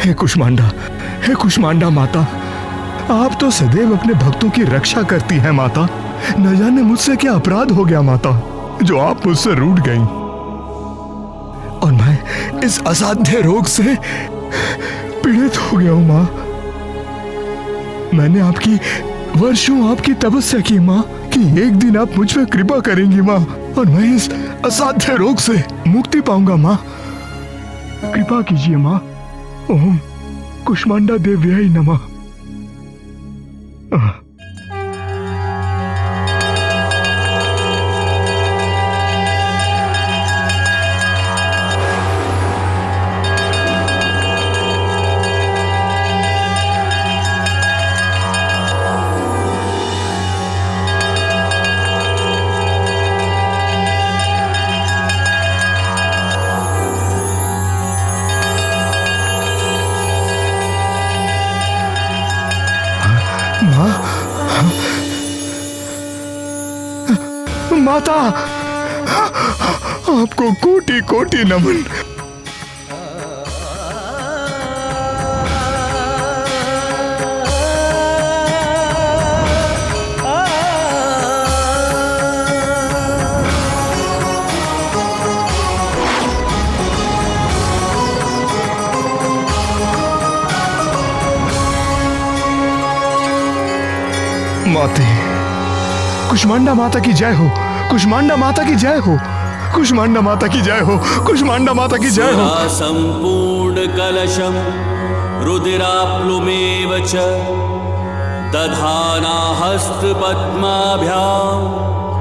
हे कुष्मांडा, हे कुष्मांडा माता, आप तो सदैव अपने भक्तों की रक्षा करती हैं माता। न जाने मुझसे क्या अपराध हो गया माता, जो आप मुझसे रूठ गईं। और मैं इस असाध्य रोग से पीड़ित हो गया हूं माँ। मैंने वर्षों आपकी तपस्या की माँ कि एक दिन आप मुझ पर कृपा करेंगी माँ, और मैं इस असाध्य रोग से मुक्ति पाऊंगा माँ। कृपा कीजिए माँ। ओम कुष्मांडा देव्याय नमः। माता, आपको कोटि कोटि नमन। माते, कुष्मांडा माता की जय हो। कुष्मांडा माता की जय हो। कुष्मांडा माता की जय हो। कुष्मांडा माता की जय हो। संपूर्ण कलशम रुदिराप्लुमेव च दधाना हस्त पद्माभ्याम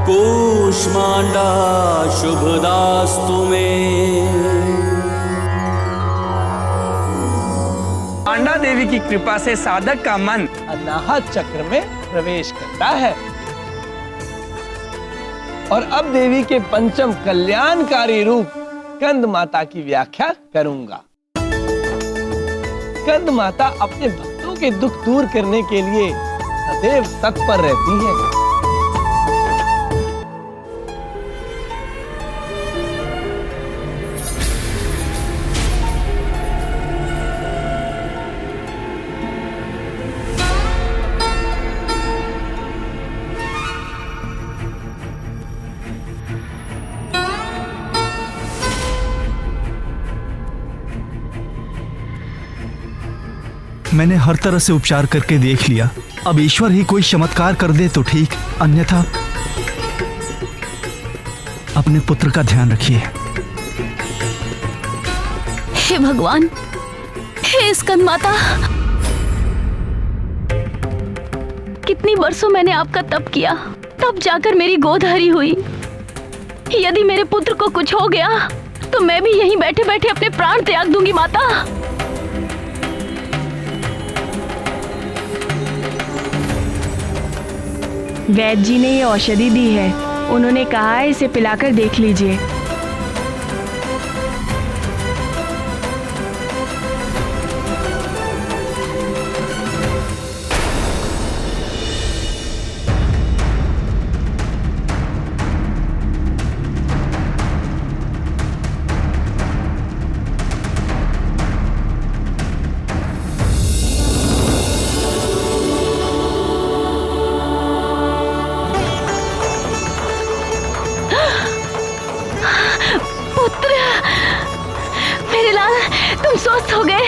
कुष्मांडा शुभदास्तु मे। कुष्मांडा देवी की कृपा से साधक का मन अनाहत चक्र में प्रवेश करता है। और अब देवी के पंचम कल्याणकारी रूप स्कंद माता की व्याख्या करूंगा। स्कंद माता अपने भक्तों के दुख दूर करने के लिए सदैव तत्पर रहती हैं। मैंने हर तरह से उपचार करके देख लिया। अब ईश्वर ही कोई चमत्कार कर दे तो ठीक, अन्यथा अपने पुत्र का ध्यान रखिए। हे भगवान, हे स्कंद माता, कितनी बरसों मैंने आपका तप किया, तब जाकर मेरी गोद हरी हुई। यदि मेरे पुत्र को कुछ हो गया तो मैं भी यहीं बैठे बैठे अपने प्राण त्याग दूंगी माता। वैद्य जी ने ये औषधि दी है, उन्होंने कहा है इसे पिलाकर देख लीजिए। तुम स्वस्थ हो गए।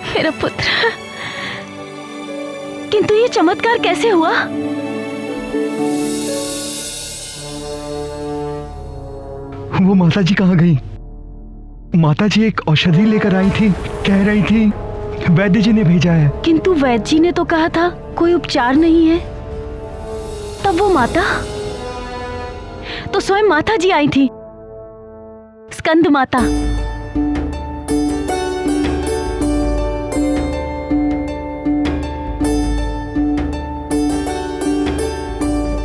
मेरा पुत्र, किंतु ये चमत्कार कैसे हुआ? वो माता जी कहाँ गई? माता जी एक औषधि लेकर आई थी, कह रही थी वैद्य जी ने भेजा है। किंतु वैद्य जी ने तो कहा था कोई उपचार नहीं है। तब वो माता तो स्वयं माता जी आई थी, स्कंद माता।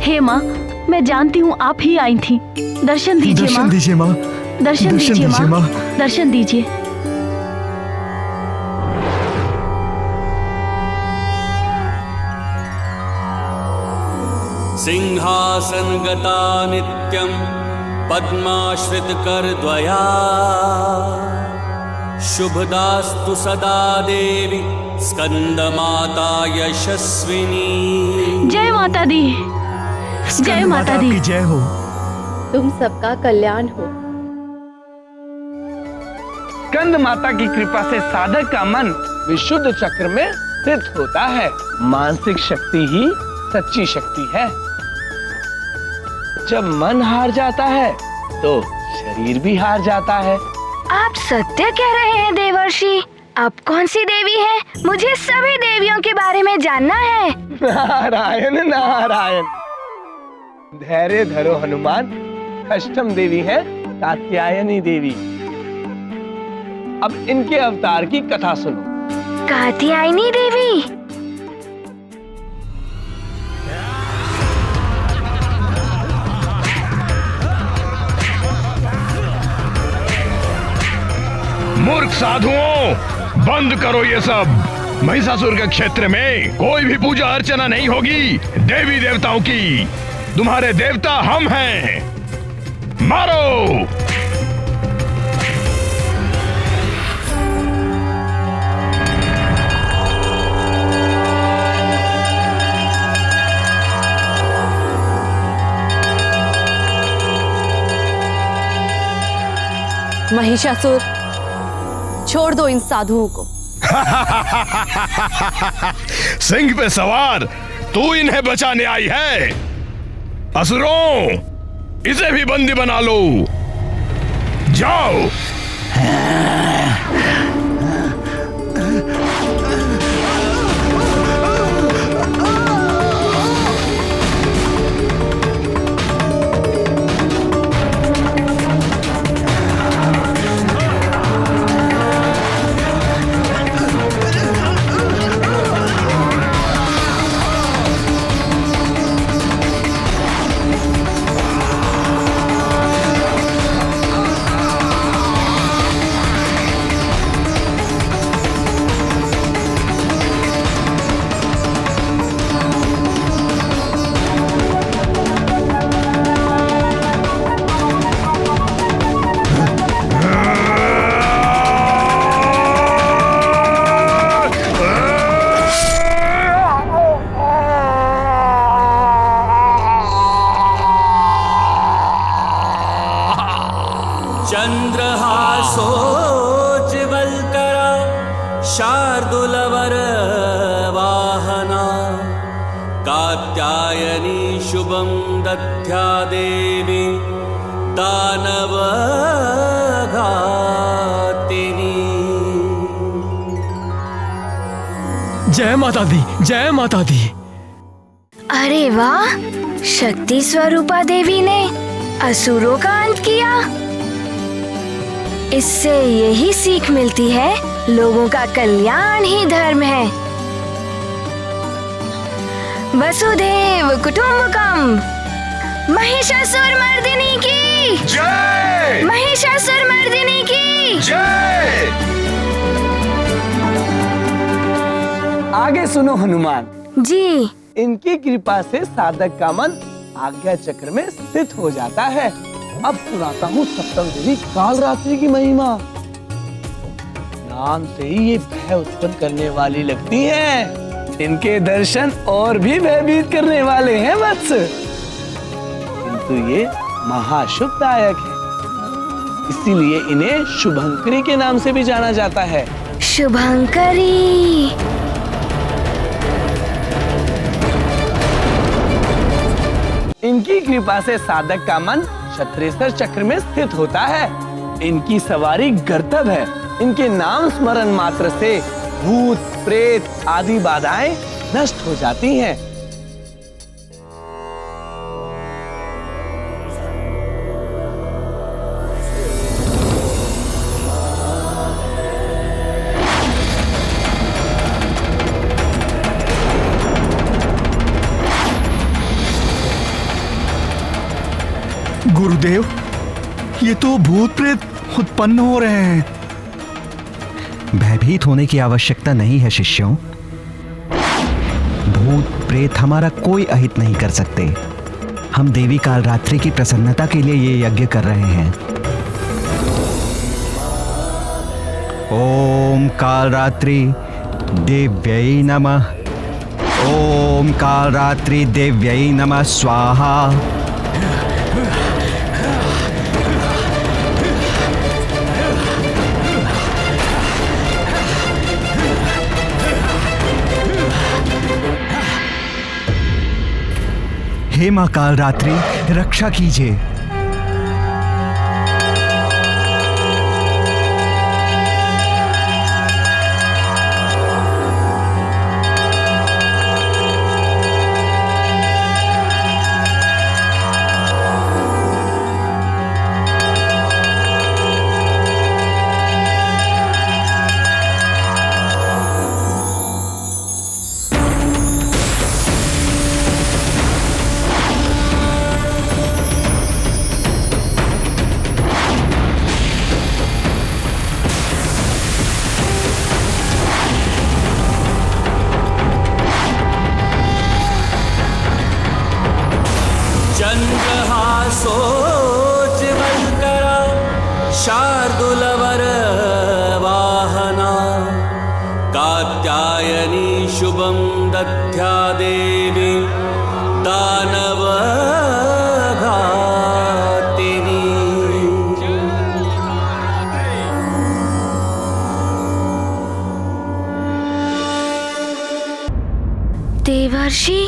हे माँ, मैं जानती हूँ आप ही आई थी। दर्शन दीजिए माँ। दर्शन दीजिए माँ। दर्शन दीजिए माँ। दर्शन दीजिए। सिंहासन गता नित्यं पद्माश्रित कर द्वया शुभदास्तु सदा देवी स्कंद माता यशस्विनी। जय माता दी, जय माता दी। जय हो। तुम सबका कल्याण हो। स्कंद माता की कृपा से साधक का मन विशुद्ध चक्र में स्थित होता है। मानसिक शक्ति ही सच्ची शक्ति है। जब मन हार जाता है तो शरीर भी हार जाता है। आप सत्य कह रहे हैं देवर्षि। अब कौन सी देवी है? मुझे सभी देवियों के बारे में जानना है। नारायण नारायण। धैर्य धरो हनुमान। अष्टम देवी है कात्यायनी देवी। अब इनके अवतार की कथा सुनो। कात्यायनी देवी? मूर्ख साधुओं, बंद करो ये सब। महिषासुर के क्षेत्र में कोई भी पूजा अर्चना नहीं होगी देवी देवताओं की। तुम्हारे देवता हम हैं। मारो। महिषासुर, छोड़ दो इन साधुओं को। सिंह पे सवार तू इन्हें बचाने आई है। असुरों, इसे भी बंदी बना लो। जाओ। चंद्रहासोज्ज्वलकरा शार्दूलवर वाहना कात्यायनी शुभं दध्या देवी दानवघातिनी। जय माता दी, जय माता दी। अरे वाह, शक्ति स्वरूपा देवी ने असुरों का अंत किया। इससे यही सीख मिलती है, लोगों का कल्याण ही धर्म है। वसुधैव कुटुम्बकम। महिषासुरमर्दिनी की जय। महिषासुरमर्दिनी की जय। आगे सुनो हनुमान जी। इनकी कृपा से साधक का मन आज्ञा चक्र में स्थित हो जाता है। अब सुनाता हूँ सप्तम देवी कालरात्रि की महिमा। नाम से ही ये भय उत्पन्न करने वाली लगती है। इनके दर्शन और भी भयभीत करने वाले हैं वत्स, किंतु ये महाशुभदायक है, इसीलिए इन्हें शुभंकरी के नाम से भी जाना जाता है। शुभंकरी। इनकी कृपा से साधक का मन क्षत्रेश्वर चक्र में स्थित होता है। इनकी सवारी गर्तभ है। इनके नाम स्मरण मात्र से भूत प्रेत आदि बाधाएं नष्ट हो जाती हैं। गुरुदेव, ये तो भूत प्रेत उत्पन्न हो रहे हैं। भयभीत होने की आवश्यकता नहीं है शिष्यों। भूत प्रेत हमारा कोई अहित नहीं कर सकते। हम देवी कालरात्रि की प्रसन्नता के लिए ये यज्ञ कर रहे हैं। ओम कालरात्रि देव्यै नमः। ओम कालरात्रि देव्यै नमः स्वाहा। हे मां कालरात्रि, रक्षा कीजिए। चंद्रहासोज्ज्वलकरा शार्दूलवर वाहना कात्यायनी शुभं दध्या देवी दानवघातिनी। देवर्षि,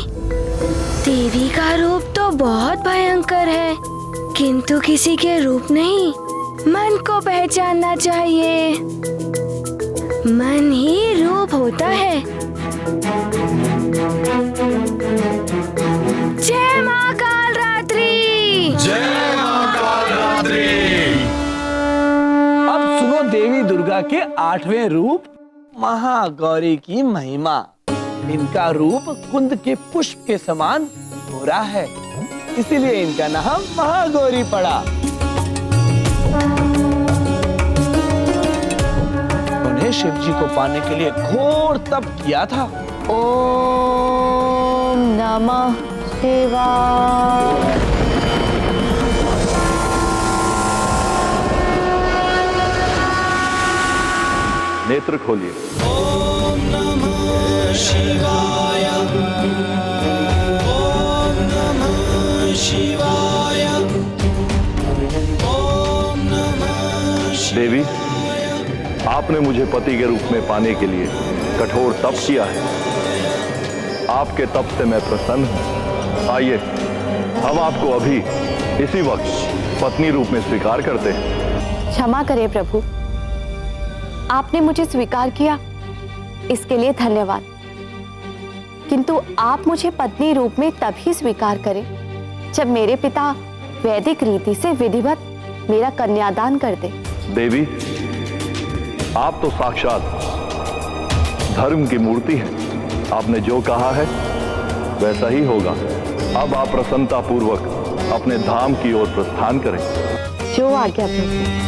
देवी का रूप तो बहुत भयंकर है, किंतु किसी के रूप नहीं, मन को पहचानना चाहिए। मन ही रूप होता है। जय मां कालरात्रि। जय मां कालरात्रि। अब सुनो देवी दुर्गा के 8वें रूप महागौरी की महिमा। इनका रूप कुंद के पुष्प के समान गोरा है, इसीलिए इनका नाम महागौरी पड़ा। उन्हें शिव जी को पाने के लिए घोर तप किया था। ओम नमः शिवाय। नेत्र खोलिए। ओम नमः शिवाय। ओम नमः शिवाय। ओम नमः शिवाय। देवी, आपने मुझे पति के रूप में पाने के लिए कठोर तप किया है। आपके तप से मैं प्रसन्न हूं। आइए, हम आपको अभी इसी वक्त पत्नी रूप में स्वीकार करते हैं। क्षमा करें प्रभु, आपने मुझे स्वीकार किया, इसके लिए धन्यवाद। किंतु आप मुझे पत्नी रूप में तभी स्वीकार करें जब मेरे पिता वैदिक रीति से विधिवत मेरा कन्यादान कर दे। देवी, आप तो साक्षात धर्म की मूर्ति हैं। आपने जो कहा है वैसा ही होगा। अब आप प्रसन्नता पूर्वक अपने धाम की ओर प्रस्थान करें। जो आज्ञा प्रभु।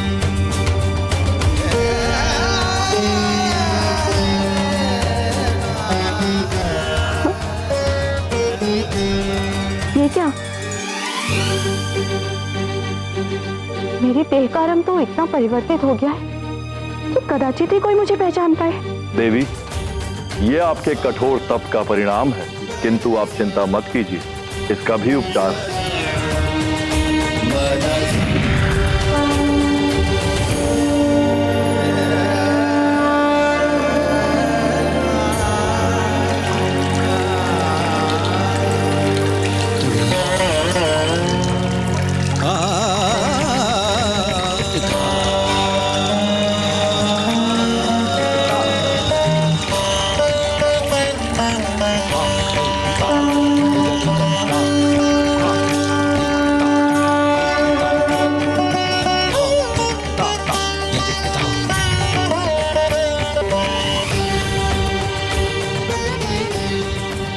ये क्या? मेरे देह का रंग तो इतना परिवर्तित हो गया है कि कदाचित ही कोई मुझे पहचान पाए। देवी, ये आपके कठोर तप का परिणाम है, किंतु आप चिंता मत कीजिए, इसका भी उपचार है।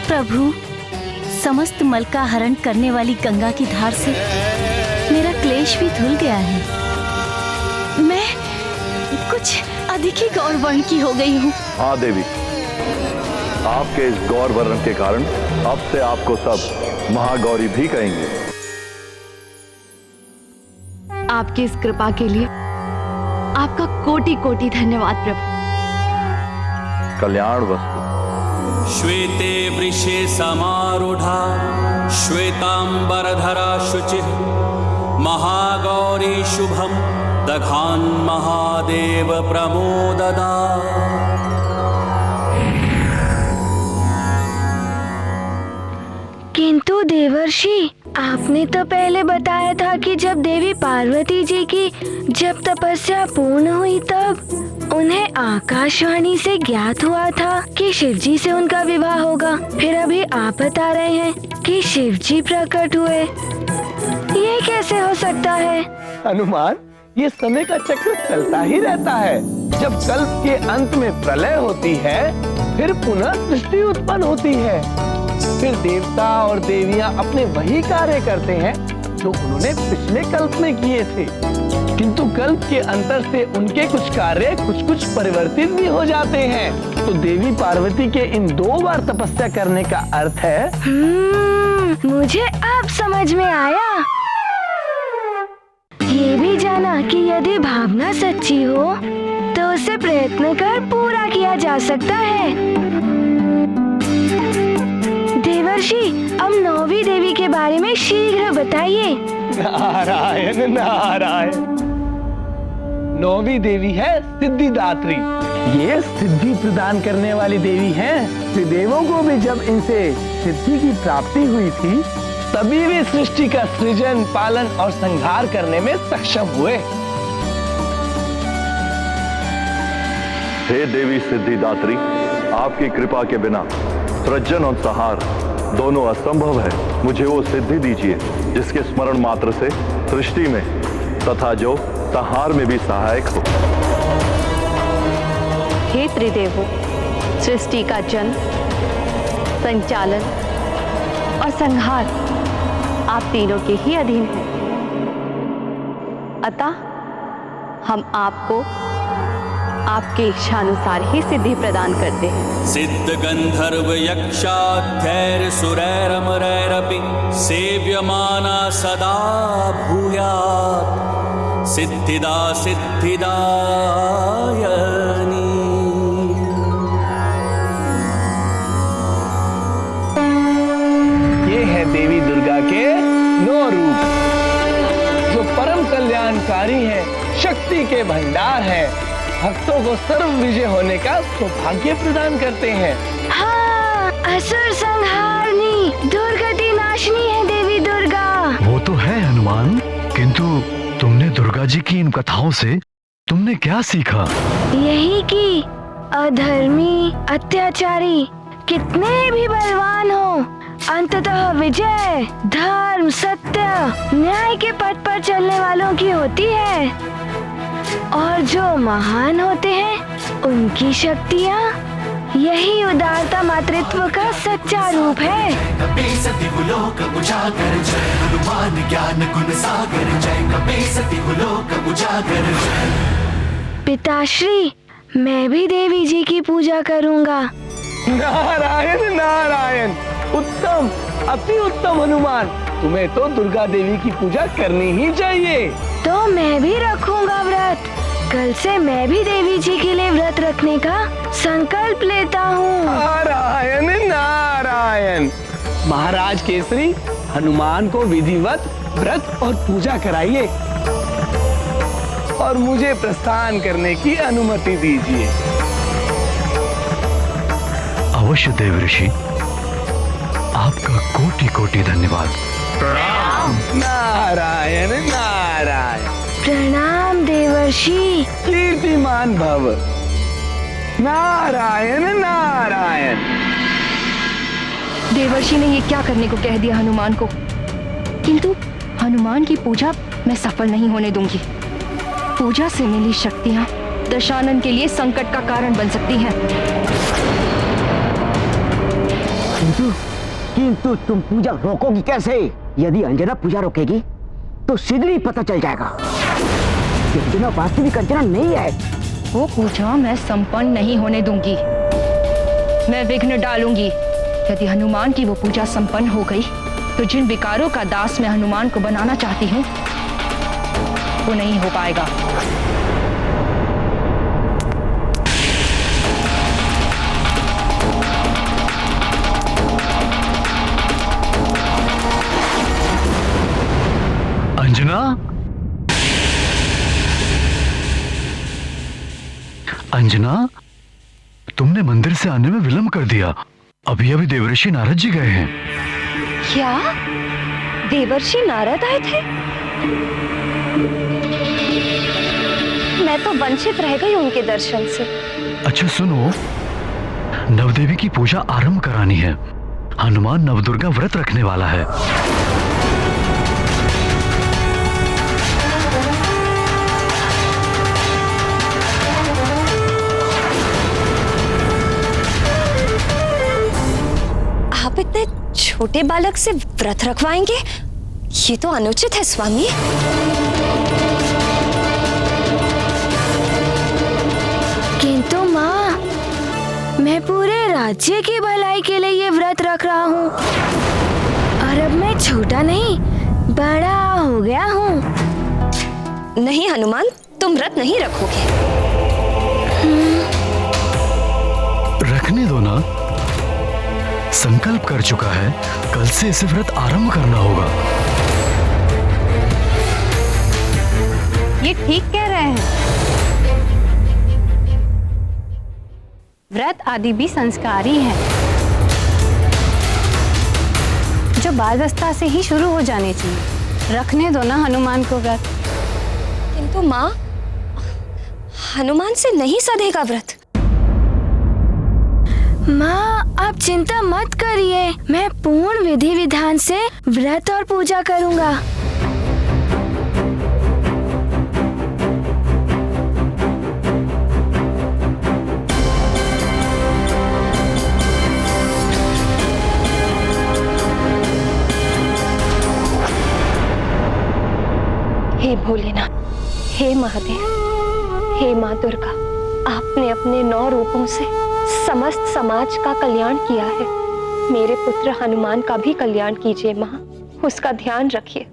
प्रभु, समस्त मल का हरण करने वाली गंगा की धार से मेरा क्लेश भी धुल गया है। मैं कुछ अधिक ही गौर वर्ण की हो गई हूँ। हाँ देवी, आपके इस गौर वर्ण के कारण अब से आपको सब महागौरी भी कहेंगे। आपकी इस कृपा के लिए आपका कोटि कोटि धन्यवाद प्रभु। कल्याण वस्तु। श्वेते वृषे समारूढ़ा श्वेतांबरधरा शुचिः महागौरी शुभम दघान महादेव प्रमोददा। किंतु देवर्षि, आपने तो पहले बताया था कि जब देवी पार्वती जी की जब तपस्या पूर्ण हुई तब उन्हें आकाशवाणी से ज्ञात हुआ था कि शिवजी से उनका विवाह होगा। फिर अभी आप बता रहे हैं कि शिवजी प्रकट हुए। ये कैसे हो सकता है? हनुमान, ये समय का चक्र चलता ही रहता है। जब कल्प के अंत में प्रलय होती है, फिर पुनः सृष्टि उत्पन्न होती है। फिर देवता और देवियां अपने वही कार्य करते हैं जो उन्होंने पिछले कल्प में किए थे, किंतु कल्प के अंतर से उनके कुछ कार्य कुछ परिवर्तित भी हो जाते हैं। तो देवी पार्वती के इन 2 बार तपस्या करने का अर्थ है। मुझे अब समझ में आया। ये भी जाना कि यदि भावना सच्ची हो तो उसे प्रयत्न कर पूरा किया जा सकता है। देवर्षि, अब 9वीं देवी के बारे में शीघ्र बताइए। नारायण नारायण। 9वीं देवी है सिद्धिदात्री। ये सिद्धि प्रदान करने वाली देवी हैं। त्रिदेवों को भी जब इनसे सिद्धि की प्राप्ति हुई थी, तभी वे सृष्टि का सृजन, पालन और संहार करने में सक्षम हुए। हे देवी सिद्धिदात्री, आपकी कृपा के बिना सृजन और संहार दोनों असंभव है। मुझे वो सिद्धि दीजिए जिसके स्मरण मात्र से सृष्टि में तथा जो संहार में भी सहायक हो। हे त्रिदेवों, सृष्टि का जन्म, संचालन और संहार आप तीनों के ही अधीन हैं। अतः हम आपको आपके इच्छानुसार ही सिद्धि प्रदान करते हैं। सिद्ध गंधर्व यक्षाध्यैर सुरैरमरैरपि सेव्यमाना सदा भूयात् सिद्धिदा सिद्धिदायनी। ये है देवी दुर्गा के 9 रूप, जो परम कल्याणकारी है, शक्ति के भंडार है, भक्तों को सर्व विजय होने का सौभाग्य प्रदान करते हैं। हाँ, असुर संहारनी, दुर्गति नाशनी है देवी दुर्गा। वो तो है हनुमान, किंतु तुमने दुर्गा जी की इन कथाओं से तुमने क्या सीखा? यही कि अधर्मी, अत्याचारी कितने भी बलवान हो, अंततः विजय धर्म, सत्य, न्याय के पथ पर चलने वालों की होती है। और जो महान होते हैं उनकी शक्तियाँ, यही उदारता मातृत्व का सच्चा रूप है। पिताश्री, मैं भी देवी जी की पूजा करूँगा। नारायण नारायण, उत्तम, अति उत्तम हनुमान। तुम्हें तो दुर्गा देवी की पूजा करनी ही चाहिए। तो मैं भी रखूंगा व्रत। कल से मैं भी देवी जी के लिए व्रत रखने का संकल्प लेता हूँ। नारायण नारायण। महाराज केसरी, हनुमान को विधिवत व्रत और पूजा कराइए और मुझे प्रस्थान करने की अनुमति दीजिए। अवश्य देव ऋषि, आपका कोटि कोटि धन्यवाद। नारायण नारायण। प्रणाम देवर्षि। कीर्तिमान भव। नारायण नारायण। देवर्षि ने ये क्या करने को कह दिया हनुमान को, किंतु हनुमान की पूजा मैं सफल नहीं होने दूंगी। पूजा से मिली शक्तियां दशानन के लिए संकट का कारण बन सकती हैं। किंतु तुम पूजा रोकोगी कैसे? यदि अंजना पूजा रोकेगी तो शीघ्र ही पता चल जाएगा कि अंजना वास्तविक अंजना नहीं है। वो पूजा मैं संपन्न नहीं होने दूंगी। मैं विघ्न डालूंगी। यदि हनुमान की वो पूजा संपन्न हो गई तो जिन विकारों का दास मैं हनुमान को बनाना चाहती हूँ वो नहीं हो पाएगा। अंजना, अंजना, तुमने मंदिर से आने में विलंब कर दिया। अभी अभी देवर्षि नारद जी गए हैं। क्या देवर्षि नारद आए थे? मैं तो वंचित रह गई उनके दर्शन से। अच्छा सुनो, नवदेवी की पूजा आरंभ करानी है। हनुमान नवदुर्गा व्रत रखने वाला है। आप इतने छोटे बालक से व्रत रखवाएंगे? ये तो अनुचित है स्वामी। किंतु माँ, मैं पूरे राज्य की भलाई के लिए ये व्रत रख रहा हूँ और अब मैं छोटा नहीं बड़ा हो गया हूँ। नहीं हनुमान, तुम व्रत नहीं रखोगे। रखने दो ना, संकल्प कर चुका है। कल से इसे व्रत आरंभ करना होगा। ये ठीक कह रहे हैं। व्रत आदि भी संस्कारी है जो बाल्यावस्था से ही शुरू हो जाने चाहिए। रखने दो ना हनुमान को व्रत। किंतु माँ, हनुमान से नहीं सधेगा व्रत। माँ, आप चिंता मत करिए। मैं पूर्ण विधि विधान से व्रत और पूजा करूँगा। हे भोलेनाथ, हे महादेव, हे माँ दुर्गा, आपने अपने 9 रूपों से समस्त समाज का कल्याण किया है। मेरे पुत्र हनुमान का भी कल्याण कीजिए माँ। उसका ध्यान रखिए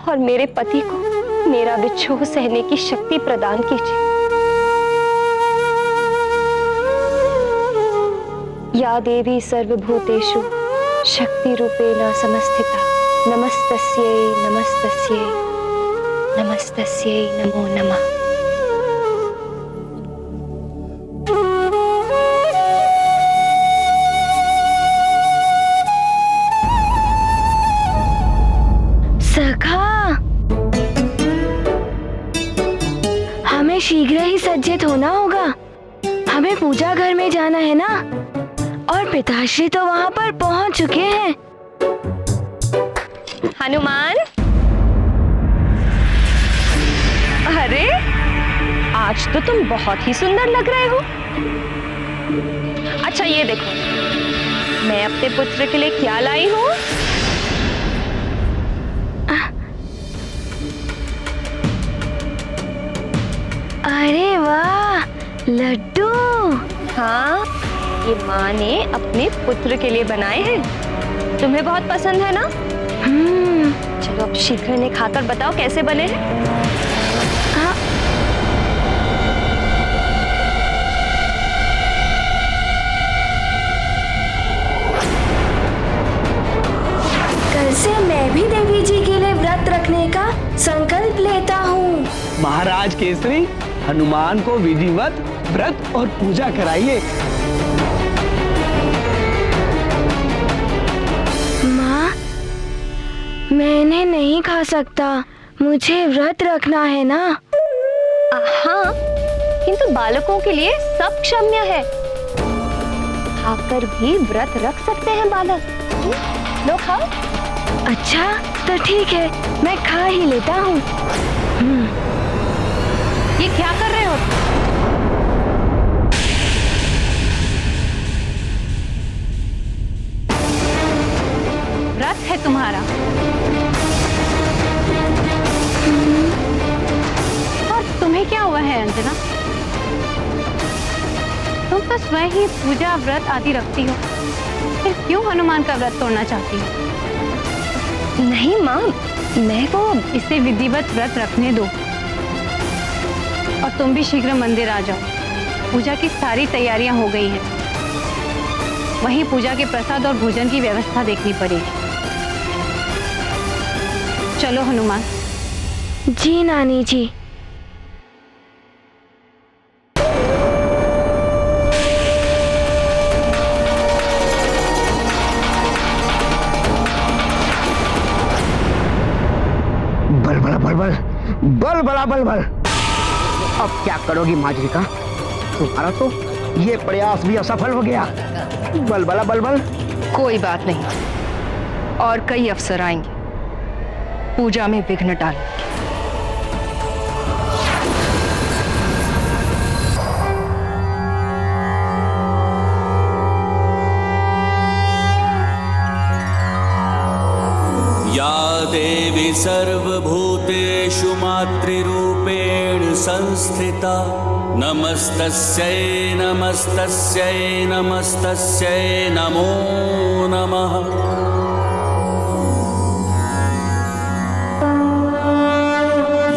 और मेरे पति को मेरा विक्षोभ सहने की शक्ति प्रदान कीजिए। या देवी सर्वभूतेषु शक्ति रूपेण समस्थिता, नमस्तस्यै नमस्तस्यै नमस्तस्यै नमो नमः। सखा, हमें शीघ्र ही सज्जित होना होगा। हमें पूजा घर में जाना है ना, और पिताश्री तो वहाँ पर पहुँच चुके हैं। हनुमान, अरे आज तो तुम बहुत ही सुंदर लग रहे हो। अच्छा ये देखो, मैं अपने पुत्र के लिए क्या लाई हूँ। अरे वाह, लड्डू। हाँ, ये माँ ने अपने पुत्र के लिए बनाए हैं। तुम्हें बहुत पसंद है ना? चलो अब शीघ्र इन्हें खाकर बताओ कैसे बने हैं। हाँ। कल से मैं भी देवी जी के लिए व्रत रखने का संकल्प लेता हूँ। महाराज केसरी, हनुमान को विधिवत व्रत और पूजा कराइए। माँ, मैं इन्हें नहीं खा सकता, मुझे व्रत रखना है ना। हाँ, किंतु बालकों के लिए सब क्षम्य है। खाकर भी व्रत रख सकते हैं बालक। लो खाओ। अच्छा तो ठीक है, मैं खा ही लेता हूँ। ये क्या कर रहे हो? व्रत है तुम्हारा और तुम्हें क्या हुआ है अंजना? तुम तो स्वयं ही पूजा व्रत आदि रखती हो, फिर क्यों हनुमान का व्रत तोड़ना चाहती हो? नहीं माँ, मैं तो इसे विधिवत व्रत रखने दो और तुम भी शीघ्र मंदिर आ जाओ। पूजा की सारी तैयारियां हो गई हैं। वहीं पूजा के प्रसाद और भोजन की व्यवस्था देखनी पड़ेगी। चलो हनुमान। जी नानी जी। बल बड़ा बल बल, बल बड़ा बल बल। अब क्या करोगी माजरिका? तुम्हारा तो ये प्रयास भी असफल हो गया। बल बला बल बल। कोई बात नहीं, और कई अवसर आएंगे पूजा में विघ्न डालने के। या देवी सर्वभूतेषु मातृरूपेण संस्थिता नमस्तस्यै नमस्तस्यै नमस्तस्यै नमो नमः।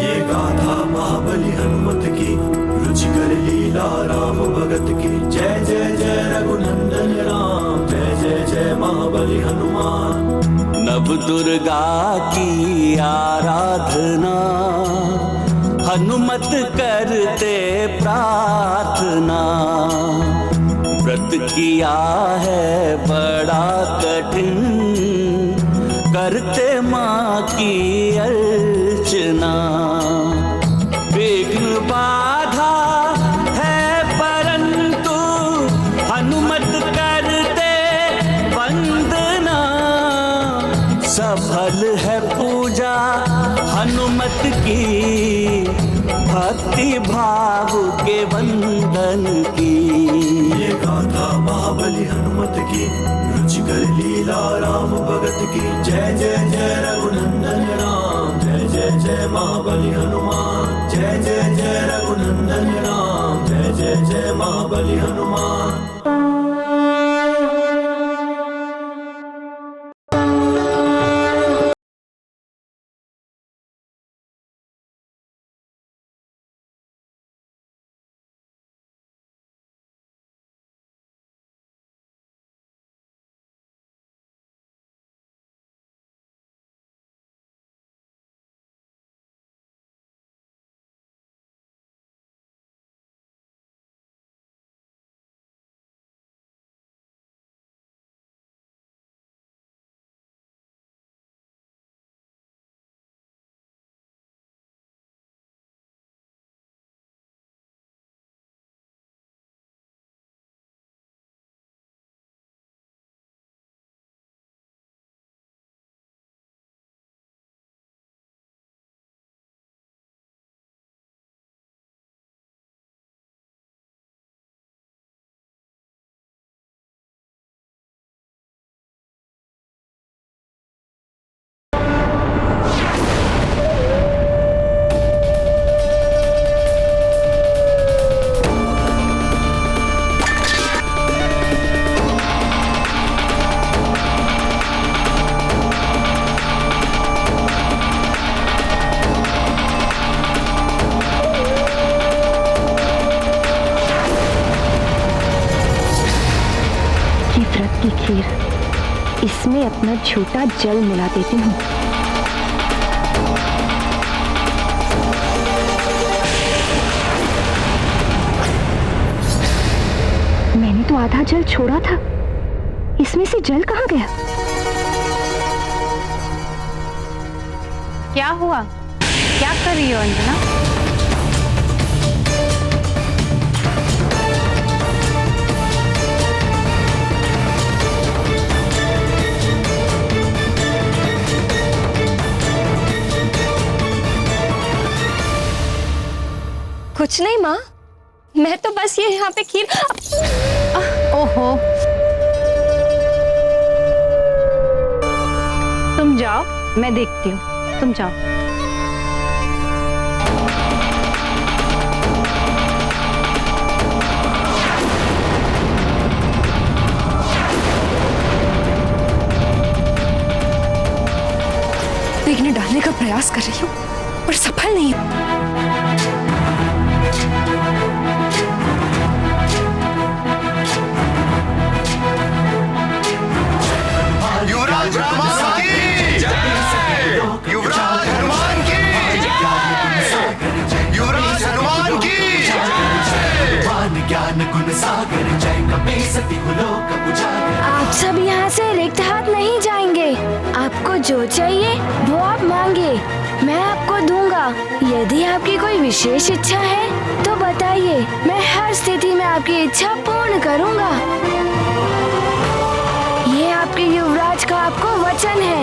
ये गाथा महाबली हनुमत की, रुचिकर लीला राम भगत की। जय जय जय रघुनंदन राम, जय जय जय महाबली हनुमान। नव दुर्गा की आराधना हनुमत करते प्रार्थना। व्रत किया है बड़ा कठिन, करते माँ की अर्चना। विघ्न बाधा है परंतु हनुमत करते वंदना। सफल है पूजा हनुमत की, भक्ति भाव के वंदन की। ये गाथा महाबली हनुमत की, रुचिकर लीला राम भगत की। जय जय जय रघुनंदन राम, जय जय जय महाबली हनुमान। जय जय जय रघुनंदन राम, जय जय जय महाबली हनुमान। की खीर, इसमें अपना झूठा जल मिला देती हूँ। मैंने तो आधा जल छोड़ा था, इसमें से जल कहाँ गया? क्या हुआ? क्या कर रही हो अंजना? कुछ नहीं माँ, मैं तो बस ये यहाँ पे खीर। ओहो, तुम जाओ, मैं देखती हूँ, तुम जाओ। विघ्न डालने का प्रयास कर रही हूँ पर सफल नहीं हूँ। युवराज हनुमान की जय! युवराज हनुमान की जय! युवराज हनुमान की जय! ज्ञान गुण सागर जय कपे सती लोक उजागर। आप सब यहाँ से रिक्त हाथ नहीं जाएंगे। आपको जो चाहिए वो आप मांगे, मैं आपको दूंगा। यदि आपकी कोई विशेष इच्छा है तो बताइए, मैं हर स्थिति में आपकी इच्छा पूर्ण करूंगा। ये आपके युवराज का आपको वचन है।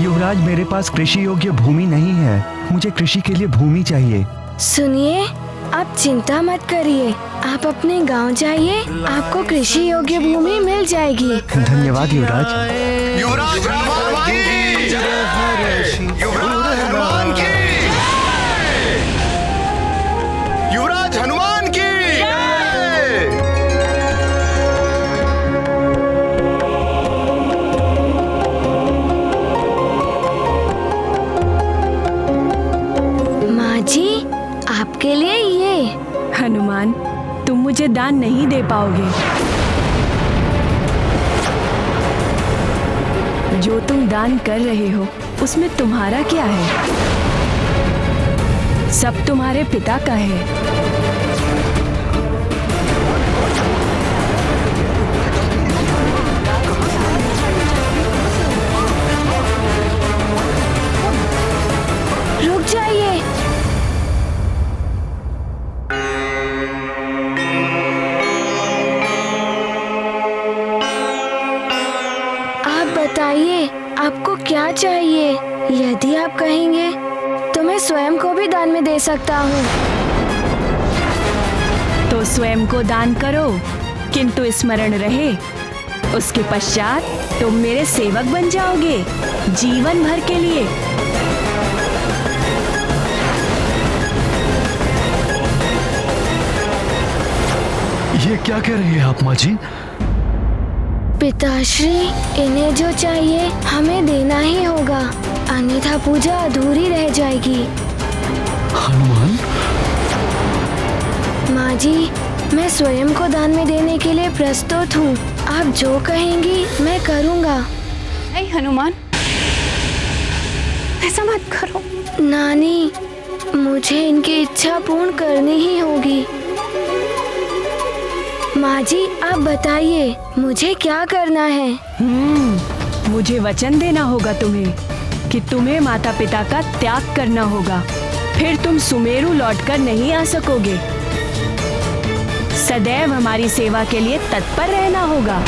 युवराज, मेरे पास कृषि योग्य भूमि नहीं है, मुझे कृषि के लिए भूमि चाहिए। सुनिए, आप चिंता मत करिए, आप अपने गांव जाइए, आपको कृषि योग्य भूमि मिल जाएगी। धन्यवाद युवराज। युवराज हनुमान की जय! युवराज हनुमान की जय! युवराज हनुमान की जय! माँ जी, आपके लिए ये। हनुमान, तुम मुझे दान नहीं दे पाओगे। जो तुम दान कर रहे हो उसमें तुम्हारा क्या है? सब तुम्हारे पिता का है। रुक जाइए। आप बताइए, आपको क्या चाहिए? यदि आप कहेंगे तो मैं स्वयं को भी दान में दे सकता हूँ। तो स्वयं को दान करो, किंतु स्मरण रहे उसके पश्चात तुम मेरे सेवक बन जाओगे जीवन भर के लिए। ये क्या कह रही है आप माँ जी? पिताश्री, इन्हें जो चाहिए हमें देना ही होगा, अन्यथा पूजा अधूरी रह जाएगी। हनुमान? माँ जी, मैं स्वयं को दान में देने के लिए प्रस्तुत हूँ। आप जो कहेंगी मैं करूँगा। नहीं हनुमान, ऐसा मत करो। नानी, मुझे इनकी इच्छा पूर्ण करनी ही होगी। माँ जी, आप बताइए मुझे क्या करना है? मुझे वचन देना होगा तुम्हें कि तुम्हें माता पिता का त्याग करना होगा, फिर तुम सुमेरु लौटकर नहीं आ सकोगे। सदैव हमारी सेवा के लिए तत्पर रहना होगा।